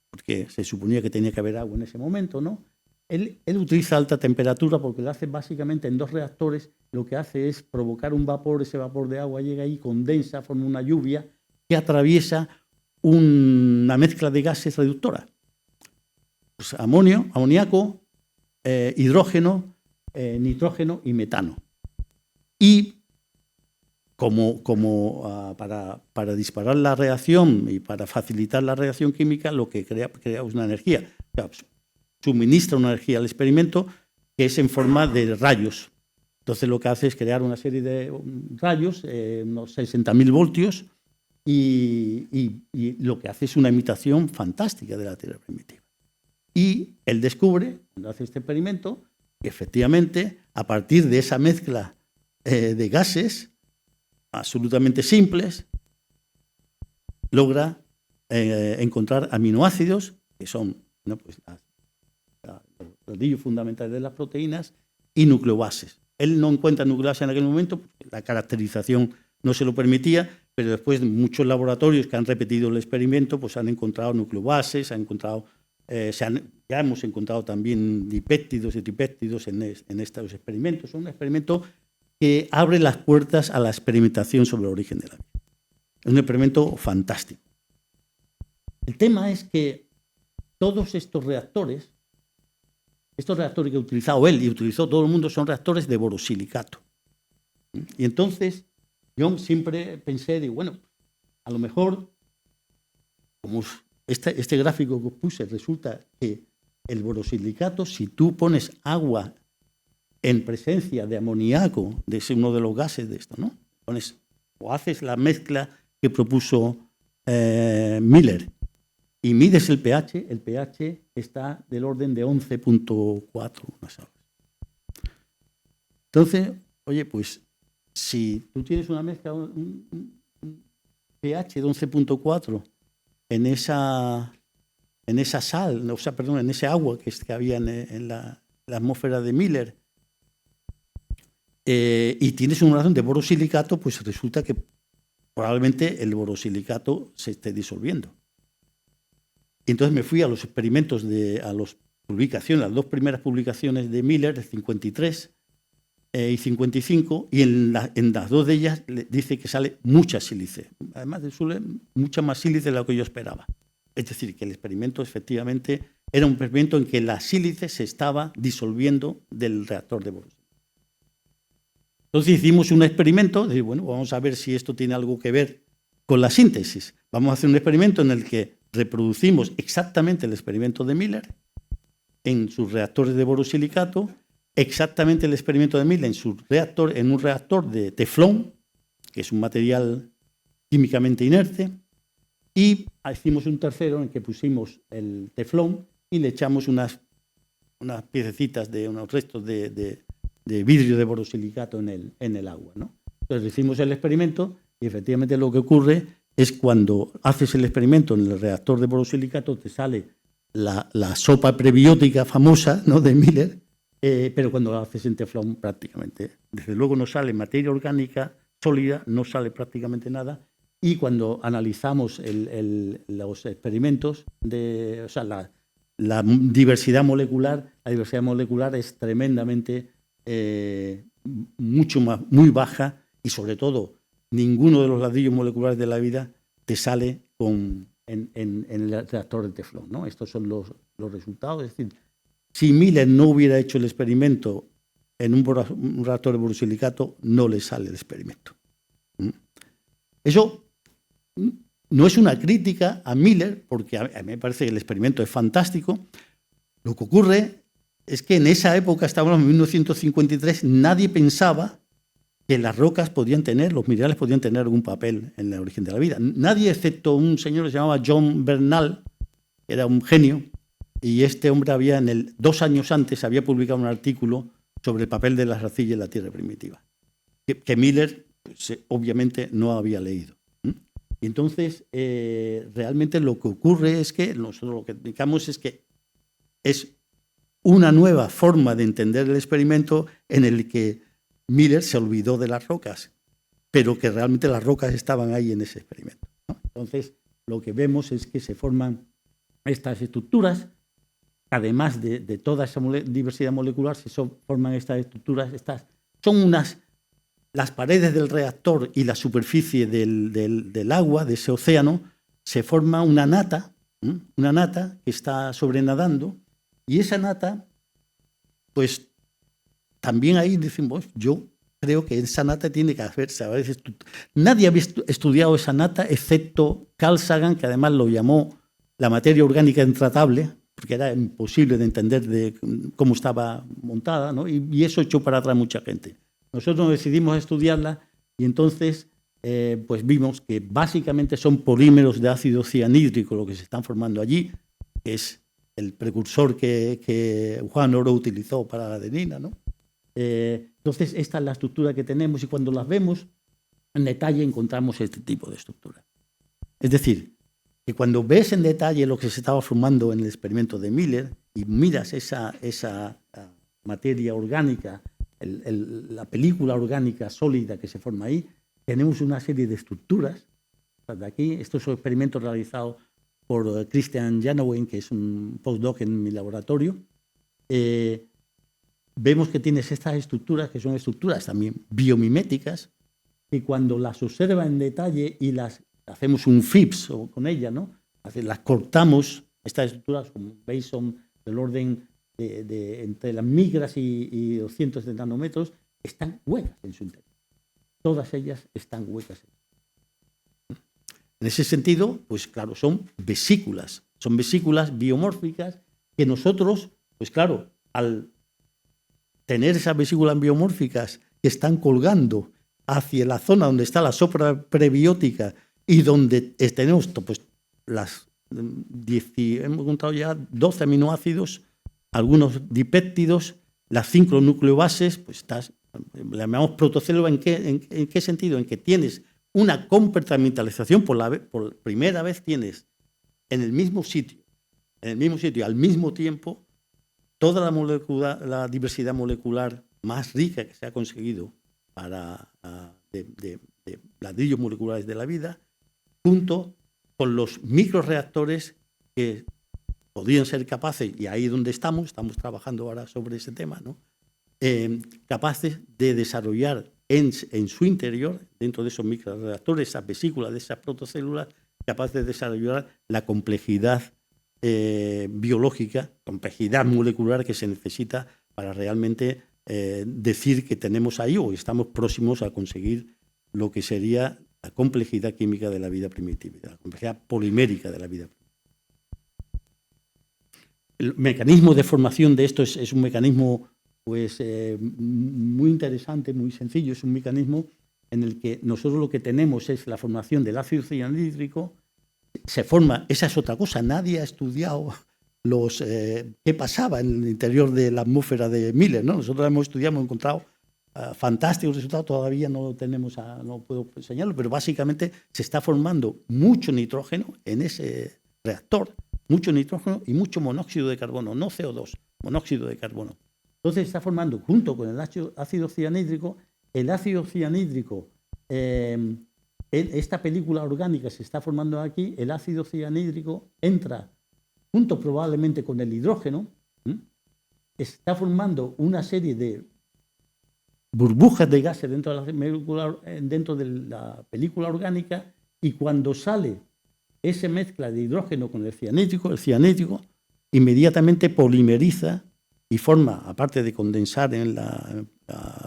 porque se suponía que tenía que haber agua en ese momento, ¿no? Él utiliza alta temperatura porque lo hace básicamente en 2 reactores. Lo que hace es provocar un vapor, ese vapor de agua llega ahí, condensa, forma una lluvia que atraviesa una mezcla de gases reductora. Pues amoníaco, hidrógeno, nitrógeno y metano. Y para disparar la reacción y para facilitar la reacción química, lo que crea es una energía. O sea, suministra una energía al experimento que es en forma de rayos. Entonces lo que hace es crear una serie de rayos, unos 60.000 voltios, y lo que hace es una imitación fantástica de la Tierra primitiva. Y él descubre, cuando hace este experimento, que efectivamente, a partir de esa mezcla de gases absolutamente simples, logra encontrar aminoácidos, que son pues, los ladrillos fundamentales de las proteínas, y nucleobases. Él no encuentra nucleobases en aquel momento, porque la caracterización no se lo permitía, pero después muchos laboratorios que han repetido el experimento pues han encontrado nucleobases, ya hemos encontrado también dipéptidos y tripéptidos en estos experimentos. Es un experimento que abre las puertas a la experimentación sobre el origen de la vida. Es un experimento fantástico. El tema es que todos estos reactores que ha utilizado él y utilizó todo el mundo son reactores de borosilicato. Y entonces yo siempre pensé, digo, bueno, a lo mejor, como este gráfico que os puse, resulta que el borosilicato, si tú pones agua en presencia de amoníaco, de ese uno de los gases de esto, ¿no? Haces la mezcla que propuso Miller y mides el pH está del orden de 11.4. Entonces, oye, pues si tú tienes una mezcla, un pH de 11.4 en esa sal, o sea, perdón, en ese agua que había en la atmósfera de Miller, y tienes una relación de borosilicato, pues resulta que probablemente el borosilicato se esté disolviendo. Entonces me fui a los experimentos, a las dos primeras publicaciones de Miller, de 53 y 55, y en las 2 de ellas dice que sale mucha sílice. Además suele mucha más sílice de lo que yo esperaba. Es decir, que el experimento efectivamente era un experimento en que la sílice se estaba disolviendo del reactor de borosilicato. Entonces hicimos un experimento, de bueno, vamos a ver si esto tiene algo que ver con la síntesis. Vamos a hacer un experimento en el que reproducimos exactamente el experimento de Miller en sus reactores de borosilicato exactamente el experimento de Miller en un reactor de teflón, que es un material químicamente inerte, y hicimos un tercero en que pusimos el teflón y le echamos unas piececitas unos restos de vidrio de borosilicato en el agua, ¿no? Entonces hicimos el experimento y efectivamente lo que ocurre es cuando haces el experimento en el reactor de borosilicato te sale la sopa prebiótica famosa, ¿no?, de Miller, pero cuando lo haces en teflón prácticamente, desde luego no sale materia orgánica sólida, no sale prácticamente nada. Y cuando analizamos los experimentos, la diversidad molecular es tremendamente muy baja, y sobre todo ninguno de los ladrillos moleculares de la vida te sale en el reactor de teflón, ¿no? Estos son los resultados. Es decir, si Miller no hubiera hecho el experimento en un reactor de borosilicato, no le sale el experimento. Eso no es una crítica a Miller, porque a mí me parece que el experimento es fantástico. Lo que ocurre es que en esa época, estábamos en 1953, nadie pensaba que las rocas los minerales podían tener algún papel en el origen de la vida. Nadie, excepto un señor que se llamaba John Bernal, que era un genio, y este hombre 2 años antes había publicado un artículo sobre el papel de las arcillas en la Tierra primitiva, que Miller pues, obviamente no había leído. Y entonces, realmente lo que ocurre es que nosotros lo que indicamos es que es una nueva forma de entender el experimento en el que Miller se olvidó de las rocas, pero que realmente las rocas estaban ahí en ese experimento, ¿no? Entonces, lo que vemos es que se forman estas estructuras, además de toda esa diversidad molecular, forman estas estructuras, son las paredes del reactor y la superficie del agua, de ese océano, se forma una nata que está sobrenadando, y esa nata, pues también ahí decimos, yo creo que esa nata tiene que haberse. Nadie había estudiado esa nata excepto Carl Sagan, que además lo llamó la materia orgánica intratable, porque era imposible de entender de cómo estaba montada, ¿no? Y eso echó para atrás mucha gente. Nosotros decidimos estudiarla y entonces pues vimos que básicamente son polímeros de ácido cianhídrico lo que se están formando allí, que es el precursor que Juan Oro utilizó para la adenina, ¿no? Entonces esta es la estructura que tenemos, y cuando las vemos en detalle encontramos este tipo de estructura. Es decir, que cuando ves en detalle lo que se estaba formando en el experimento de Miller y miras esa materia orgánica, la película orgánica sólida que se forma ahí, tenemos una serie de estructuras. De aquí, estos son experimentos realizados por Christian Janowen, que es un postdoc en mi laboratorio. Vemos que tienes estas estructuras, que son estructuras también biomiméticas, que cuando las observa en detalle y hacemos un FIPS con ellas, ¿no? Las cortamos, estas estructuras, como veis, son del orden entre las micras y 200 de nanómetros, están huecas en su interior. Todas ellas están huecas. En ese sentido, pues claro, son vesículas biomórficas que nosotros, pues claro, al tener esas vesículas biomórficas que están colgando hacia la zona donde está la sopa prebiótica y donde tenemos pues, hemos contado ya 12 aminoácidos, algunos dipéptidos, las 5 nucleobases, pues le llamamos protocélula. ¿En qué sentido? En que tienes una compartimentalización, por primera vez tienes en el mismo sitio, al mismo tiempo, toda la diversidad molecular más rica que se ha conseguido de ladrillos moleculares de la vida, junto con los microreactores que podrían ser capaces, y ahí es donde estamos trabajando ahora sobre ese tema, ¿no? Capaces de desarrollar en su interior, dentro de esos microreactores, esas vesículas, de esas protocélulas, capaces de desarrollar la complejidad biológica, complejidad molecular que se necesita para realmente decir que tenemos ahí o estamos próximos a conseguir lo que sería la complejidad química de la vida primitiva, la complejidad polimérica de la vida primitiva. El mecanismo de formación de esto es un mecanismo pues muy interesante, muy sencillo. Es un mecanismo en el que nosotros lo que tenemos es la formación del ácido cianhídrico. Se forma, esa es otra cosa, nadie ha estudiado qué pasaba en el interior de la atmósfera de Miller, ¿no? Nosotros hemos estudiado, hemos encontrado fantásticos resultados, todavía no lo tenemos, no puedo enseñarlo, pero básicamente se está formando mucho nitrógeno en ese reactor, mucho nitrógeno y mucho monóxido de carbono, no CO2, monóxido de carbono. Entonces está formando, junto con el ácido cianhídrico, el ácido cianhídrico, esta película orgánica se está formando aquí, el ácido cianhídrico entra junto probablemente con el hidrógeno, está formando una serie de burbujas de gases dentro de la película orgánica, y cuando sale esa mezcla de hidrógeno con el cianídrico inmediatamente polimeriza y forma, aparte de condensar en la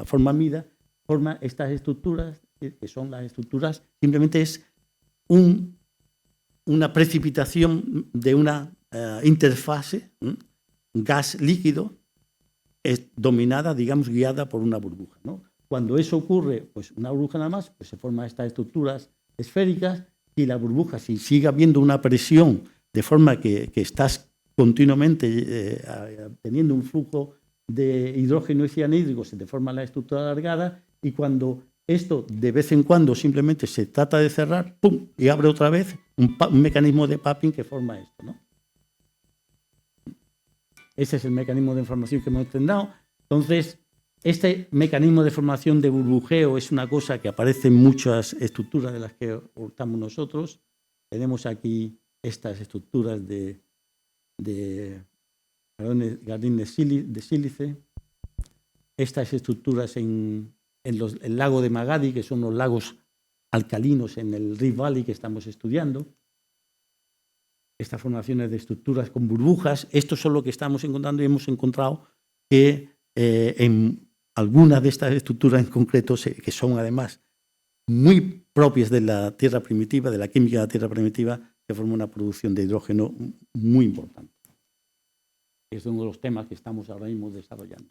forma amida, forma estas estructuras, que son las estructuras, simplemente es una precipitación de una interfase, gas-líquido, dominada, digamos, guiada por una burbuja, ¿no? Cuando eso ocurre, pues una burbuja nada más, pues se forman estas estructuras esféricas, y la burbuja, si sigue habiendo una presión de forma que estás continuamente teniendo un flujo de hidrógeno y cianhídrico, se te forma la estructura alargada, y cuando esto de vez en cuando simplemente se trata de cerrar, ¡pum!, y abre otra vez un mecanismo de popping que forma esto, ¿no? Ese es el mecanismo de formación que hemos entendido. Entonces, este mecanismo de formación de burbujeo es una cosa que aparece en muchas estructuras de las que estamos nosotros. Tenemos aquí estas estructuras de jardín de sílice, estas estructuras en el lago de Magadi, que son los lagos alcalinos en el Rift Valley que estamos estudiando. Estas formaciones de estructuras con burbujas, esto es lo que estamos encontrando, y hemos encontrado que en algunas de estas estructuras en concreto, que son además muy propias de la Tierra primitiva, de la química de la Tierra primitiva, se forma una producción de hidrógeno muy importante. Es uno de los temas que estamos ahora mismo desarrollando.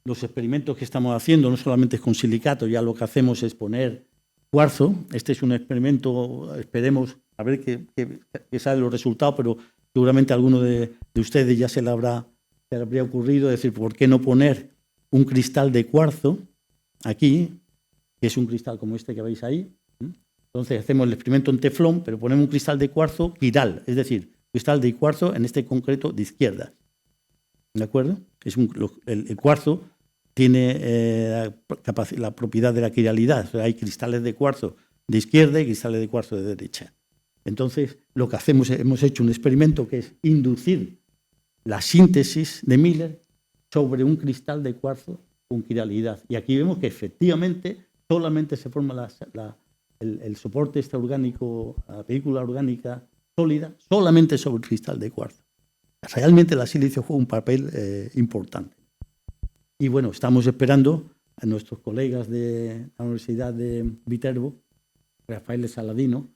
Los experimentos que estamos haciendo no solamente es con silicato, ya lo que hacemos es poner cuarzo. Este es un experimento, esperemos a ver qué salen los resultados, pero seguramente a alguno de ustedes ya se le habría ocurrido decir, ¿por qué no poner un cristal de cuarzo aquí, que es un cristal como este que veis ahí? Entonces hacemos el experimento en teflón, pero ponemos un cristal de cuarzo quiral, es decir, cristal de cuarzo en este concreto de izquierda. ¿De acuerdo? El cuarzo tiene la propiedad de la quiralidad. O sea, hay cristales de cuarzo de izquierda y cristales de cuarzo de derecha. Entonces, lo que hemos hecho un experimento que es inducir la síntesis de Miller sobre un cristal de cuarzo con quiralidad. Y aquí vemos que efectivamente solamente se forma el soporte orgánico, la película orgánica sólida, solamente sobre el cristal de cuarzo. Realmente la silicio juega un papel importante. Y bueno, estamos esperando a nuestros colegas de la Universidad de Viterbo, Rafael Saladino,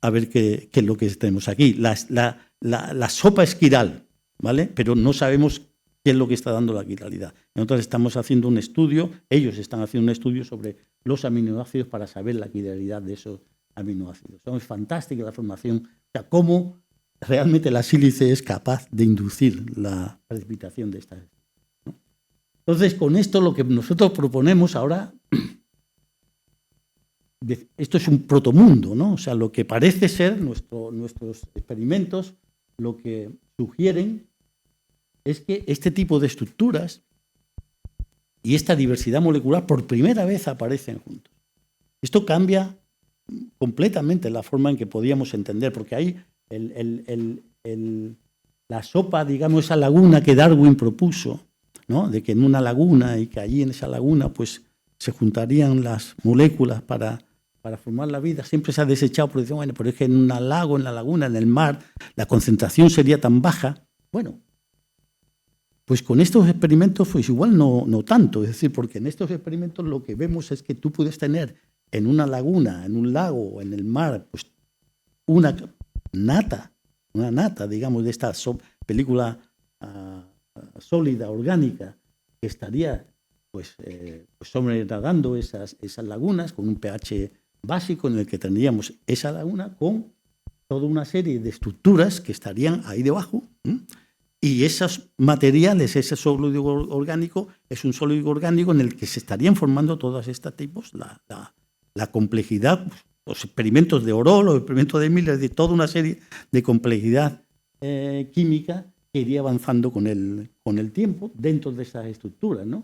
a ver qué es lo que tenemos aquí. La sopa es quiral, ¿vale? Pero no sabemos qué es lo que está dando la quiralidad. Nosotros estamos haciendo un estudio, ellos están haciendo un estudio sobre los aminoácidos para saber la quiralidad de esos aminoácidos. Es fantástica la formación, o sea, cómo realmente la sílice es capaz de inducir la precipitación de estas, ¿no? Entonces, con esto lo que nosotros proponemos ahora, esto es un protomundo, ¿no? O sea, lo que parece ser nuestros experimentos, lo que sugieren es que este tipo de estructuras y esta diversidad molecular por primera vez aparecen juntos. Esto cambia completamente la forma en que podíamos entender, porque hay la sopa, digamos, esa laguna que Darwin propuso, ¿no? De que en una laguna, y que allí en esa laguna pues se juntarían las moléculas para formar la vida, siempre se ha desechado porque dicen, bueno, pero es que en un lago, en la laguna, en el mar, la concentración sería tan baja. Bueno, pues con estos experimentos pues igual no tanto, es decir, porque en estos experimentos lo que vemos es que tú puedes tener en una laguna, en un lago o en el mar, pues una nata, una nata, digamos, de esta película sólida, orgánica, que estaría pues sobrenadando esas lagunas con un pH básico en el que tendríamos esa laguna con toda una serie de estructuras que estarían ahí debajo. Y esos materiales, ese sólido orgánico, es un sólido orgánico en el que se estarían formando todos estos tipos, la complejidad, los experimentos de Oró, los experimentos de Miller, de toda una serie de complejidad química que iría avanzando con el tiempo dentro de esas estructuras, ¿no?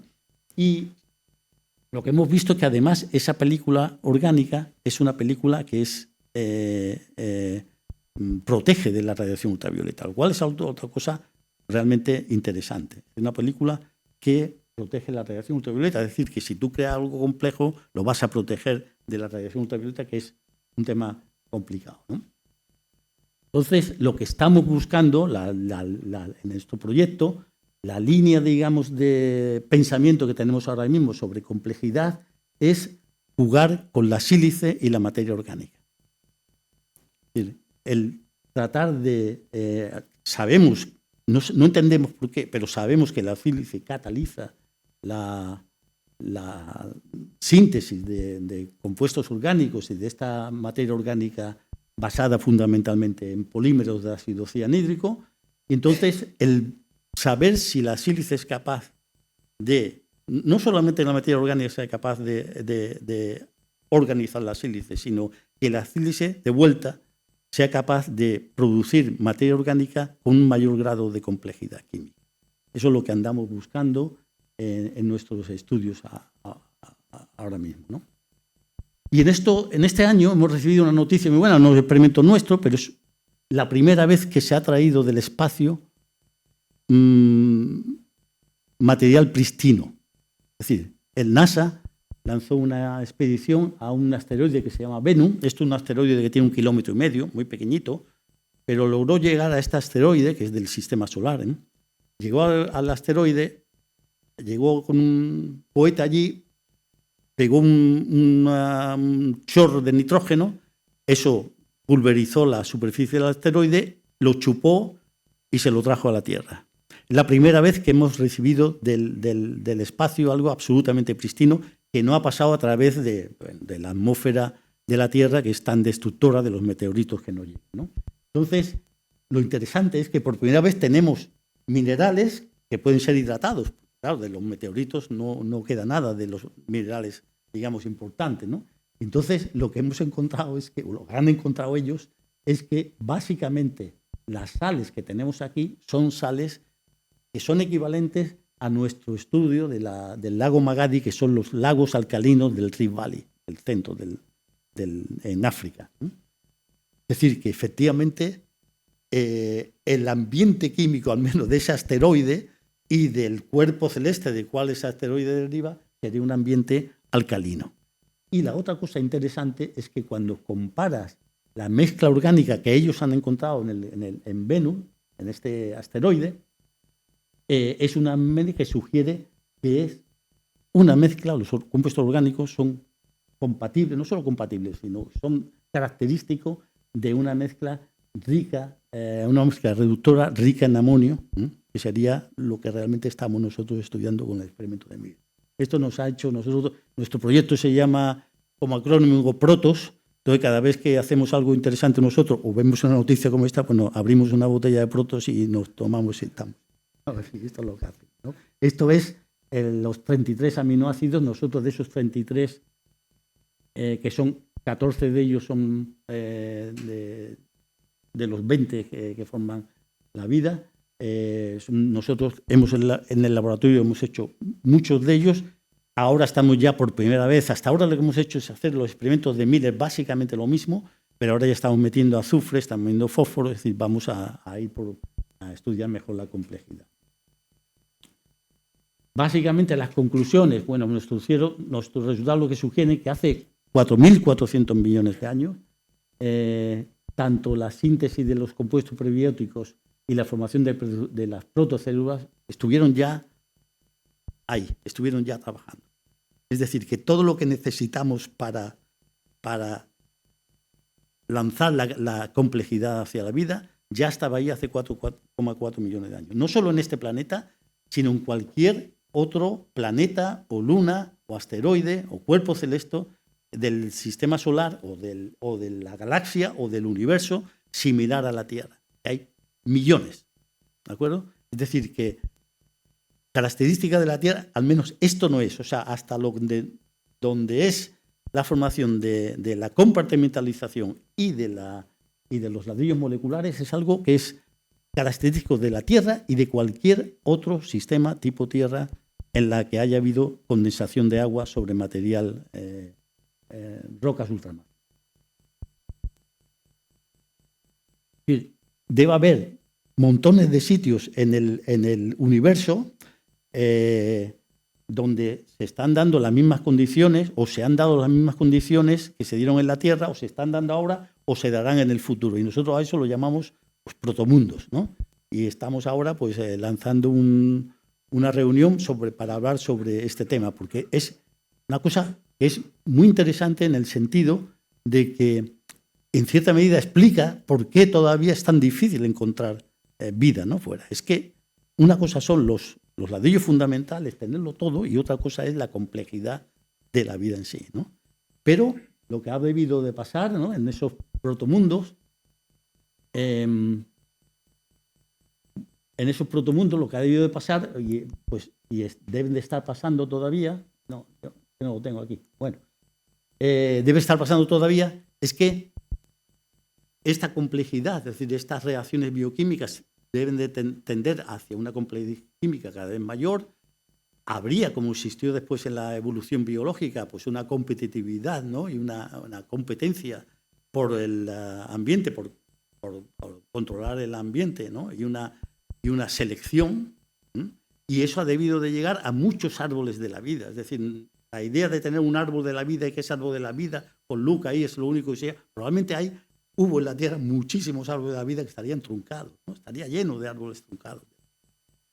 Y lo que hemos visto es que además esa película orgánica es una película que protege de la radiación ultravioleta, lo cual es otra cosa realmente interesante. Es una película que protege la radiación ultravioleta, es decir, que si tú creas algo complejo, lo vas a proteger de la radiación ultravioleta, que es un tema complicado, ¿no? Entonces, lo que estamos buscando en nuestro proyecto, la línea, digamos, de pensamiento que tenemos ahora mismo sobre complejidad es jugar con la sílice y la materia orgánica. Es decir, el tratar de... sabemos, no entendemos por qué, pero sabemos que la sílice cataliza la síntesis de compuestos orgánicos y de esta materia orgánica basada fundamentalmente en polímeros de ácido cianhídrico. Y entonces, el saber si la sílice es capaz de, no solamente la materia orgánica sea capaz de organizar la sílice, sino que la sílice de vuelta sea capaz de producir materia orgánica con un mayor grado de complejidad química. Eso es lo que andamos buscando en nuestros estudios ahora mismo, ¿no? Y en este año hemos recibido una noticia muy buena, no es un experimento nuestro, pero es la primera vez que se ha traído del espacio material pristino. Es decir, el NASA lanzó una expedición a un asteroide que se llama Bennu. Esto es un asteroide que tiene 1,5 kilómetros, muy pequeñito, pero logró llegar a este asteroide, que es del sistema solar, ¿eh? Llegó al asteroide, llegó con un cohete allí, pegó un chorro de nitrógeno, eso pulverizó la superficie del asteroide, lo chupó y se lo trajo a la Tierra. Es la primera vez que hemos recibido del espacio algo absolutamente pristino que no ha pasado a través de la atmósfera de la Tierra, que es tan destructora de los meteoritos que nos llegan, ¿no? Entonces, lo interesante es que por primera vez tenemos minerales que pueden ser hidratados. Claro, de los meteoritos no queda nada de los minerales, digamos, importantes, ¿no? Entonces, lo que hemos encontrado es que, o lo que han encontrado ellos, es que básicamente las sales que tenemos aquí son sales que son equivalentes a nuestro estudio del lago Magadi, que son los lagos alcalinos del Rift Valley, el centro en África, ¿no? Es decir, que efectivamente el ambiente químico, al menos de ese asteroide y del cuerpo celeste del cual ese asteroide deriva, sería un ambiente alcalino. Y la otra cosa interesante es que cuando comparas la mezcla orgánica que ellos han encontrado en Bennu, en este asteroide, es una mezcla que sugiere que es una mezcla, los compuestos orgánicos son compatibles, no solo compatibles, sino son característicos de una mezcla rica, una mezcla reductora rica en amonio, que sería lo que realmente estamos nosotros estudiando con el experimento de Miller. Esto nos ha hecho nuestro proyecto se llama como acrónimo PROTOS. Entonces, cada vez que hacemos algo interesante nosotros o vemos una noticia como esta, pues abrimos una botella de PROTOS y nos tomamos y estamos. A ver si esto es lo que hace, ¿no? Esto es los 33 aminoácidos. Nosotros de esos 33, que son 14 de ellos son de los 20 que forman la vida. Nosotros en el laboratorio hemos hecho muchos de ellos. Ahora estamos ya por primera vez. Hasta ahora lo que hemos hecho es hacer los experimentos de Miller, básicamente lo mismo, pero ahora ya estamos metiendo azufre, estamos metiendo fósforo, es decir, vamos a ir a estudiar mejor la complejidad. Básicamente las conclusiones, bueno, nuestros resultados lo que sugieren que hace 4.400 millones de años, tanto la síntesis de los compuestos prebióticos y la formación de las protocélulas estuvieron ya ahí, estuvieron ya trabajando. Es decir, que todo lo que necesitamos para lanzar la complejidad hacia la vida, ya estaba ahí hace 4,4 millones de años. No solo en este planeta, sino en cualquier otro planeta o luna o asteroide o cuerpo celeste del sistema solar o de la galaxia o del universo similar a la Tierra. Hay millones, ¿de acuerdo? Es decir, que característica de la Tierra, al menos esto no es, o sea, hasta donde es la formación de la compartimentalización y de los ladrillos moleculares, es algo que es característico de la Tierra y de cualquier otro sistema tipo Tierra en la que haya habido condensación de agua sobre material, rocas ultramarinas. Debe haber montones de sitios en el universo donde se están dando las mismas condiciones o se han dado las mismas condiciones que se dieron en la Tierra o se están dando ahora o se darán en el futuro. Y nosotros a eso lo llamamos pues, protomundos, ¿no? Y estamos ahora pues, lanzando una reunión para hablar sobre este tema, porque es una cosa que es muy interesante en el sentido de que en cierta medida explica por qué todavía es tan difícil encontrar vida, ¿no? Fuera. Es que una cosa son los ladrillos fundamentales, tenerlo todo, y otra cosa es la complejidad de la vida en sí, ¿no? Pero lo que ha debido de pasar, ¿no? En esos protomundos, lo que ha debido de pasar, deben de estar pasando todavía, no, yo no lo tengo aquí, bueno, debe estar pasando todavía, es que esta complejidad, es decir, estas reacciones bioquímicas deben de tender hacia una complejidad química cada vez mayor. Habría, como existió después en la evolución biológica, pues una competitividad, ¿no? Y una competencia por el ambiente, por controlar el ambiente, ¿no? Y una selección, ¿sí? Y eso ha debido de llegar a muchos árboles de la vida. Es decir, la idea de tener un árbol de la vida y que ese árbol de la vida, con Luca ahí es lo único que sea, probablemente hubo en la Tierra muchísimos árboles de la vida que estarían truncados, ¿no? Estaría lleno de árboles truncados.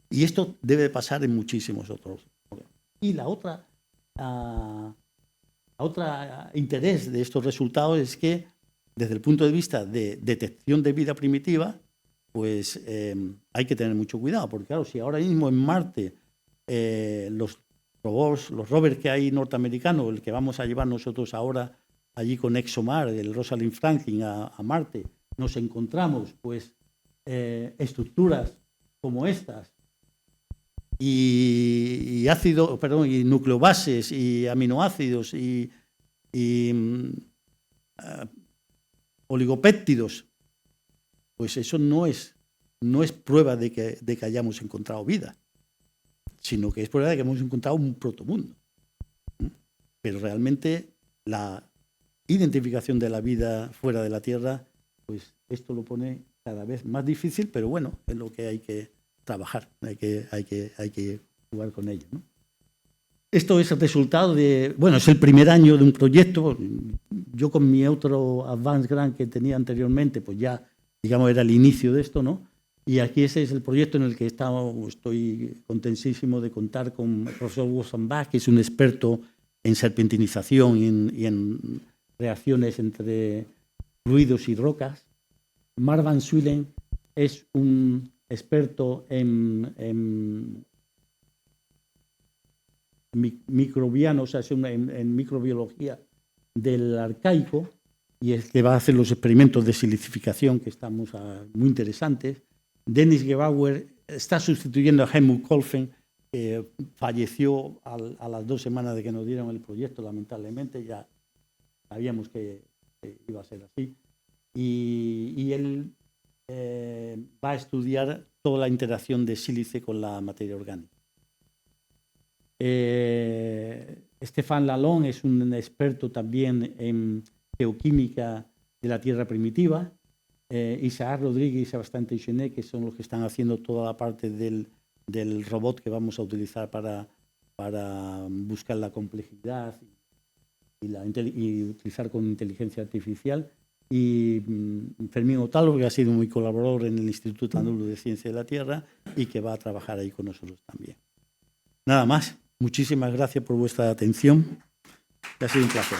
Y esto debe pasar en muchísimos otros. Y la otra interés de estos resultados es que, desde el punto de vista de detección de vida primitiva, pues hay que tener mucho cuidado, porque claro, si ahora mismo en Marte los rovers que hay norteamericanos, el que vamos a llevar nosotros ahora allí con ExoMar, el Rosalind Franklin a Marte, nos encontramos pues estructuras como estas y nucleobases y aminoácidos y oligopéptidos, pues eso no es prueba de que hayamos encontrado vida, sino que es prueba de que hemos encontrado un protomundo. Pero realmente la identificación de la vida fuera de la Tierra, pues esto lo pone cada vez más difícil, pero bueno, es lo que hay que trabajar, hay que jugar con ello, ¿no? Esto es el resultado es el primer año de un proyecto. Yo con mi otro Advanced Grant que tenía anteriormente, pues ya, digamos, era el inicio de esto, ¿no? Y aquí ese es el proyecto en el que estoy contentísimo de contar con el profesor Wolfgang Bach, que es un experto en serpentinización y en reacciones entre fluidos y rocas. Mark Van Zuylen es un experto en microbianos, o sea, en microbiología del arcaico, y es que va a hacer los experimentos de silicificación que estamos muy interesantes. Dennis Gebauer está sustituyendo a Helmut Kolfen, que falleció a las 2 semanas de que nos dieron el proyecto, lamentablemente, ya sabíamos que iba a ser así. Y él va a estudiar toda la interacción de sílice con la materia orgánica. Stéphane Lalonde es un experto también en geoquímica de la Tierra primitiva. Isaac Rodríguez y Sebastián Teixenet, que son los que están haciendo toda la parte del robot que vamos a utilizar para buscar la complejidad y utilizar con inteligencia artificial. Y Fermín Otalo, que ha sido mi colaborador en el Instituto Andaluz de Ciencia de la Tierra y que va a trabajar ahí con nosotros también. Nada más. Muchísimas gracias por vuestra atención. Ha sido un placer.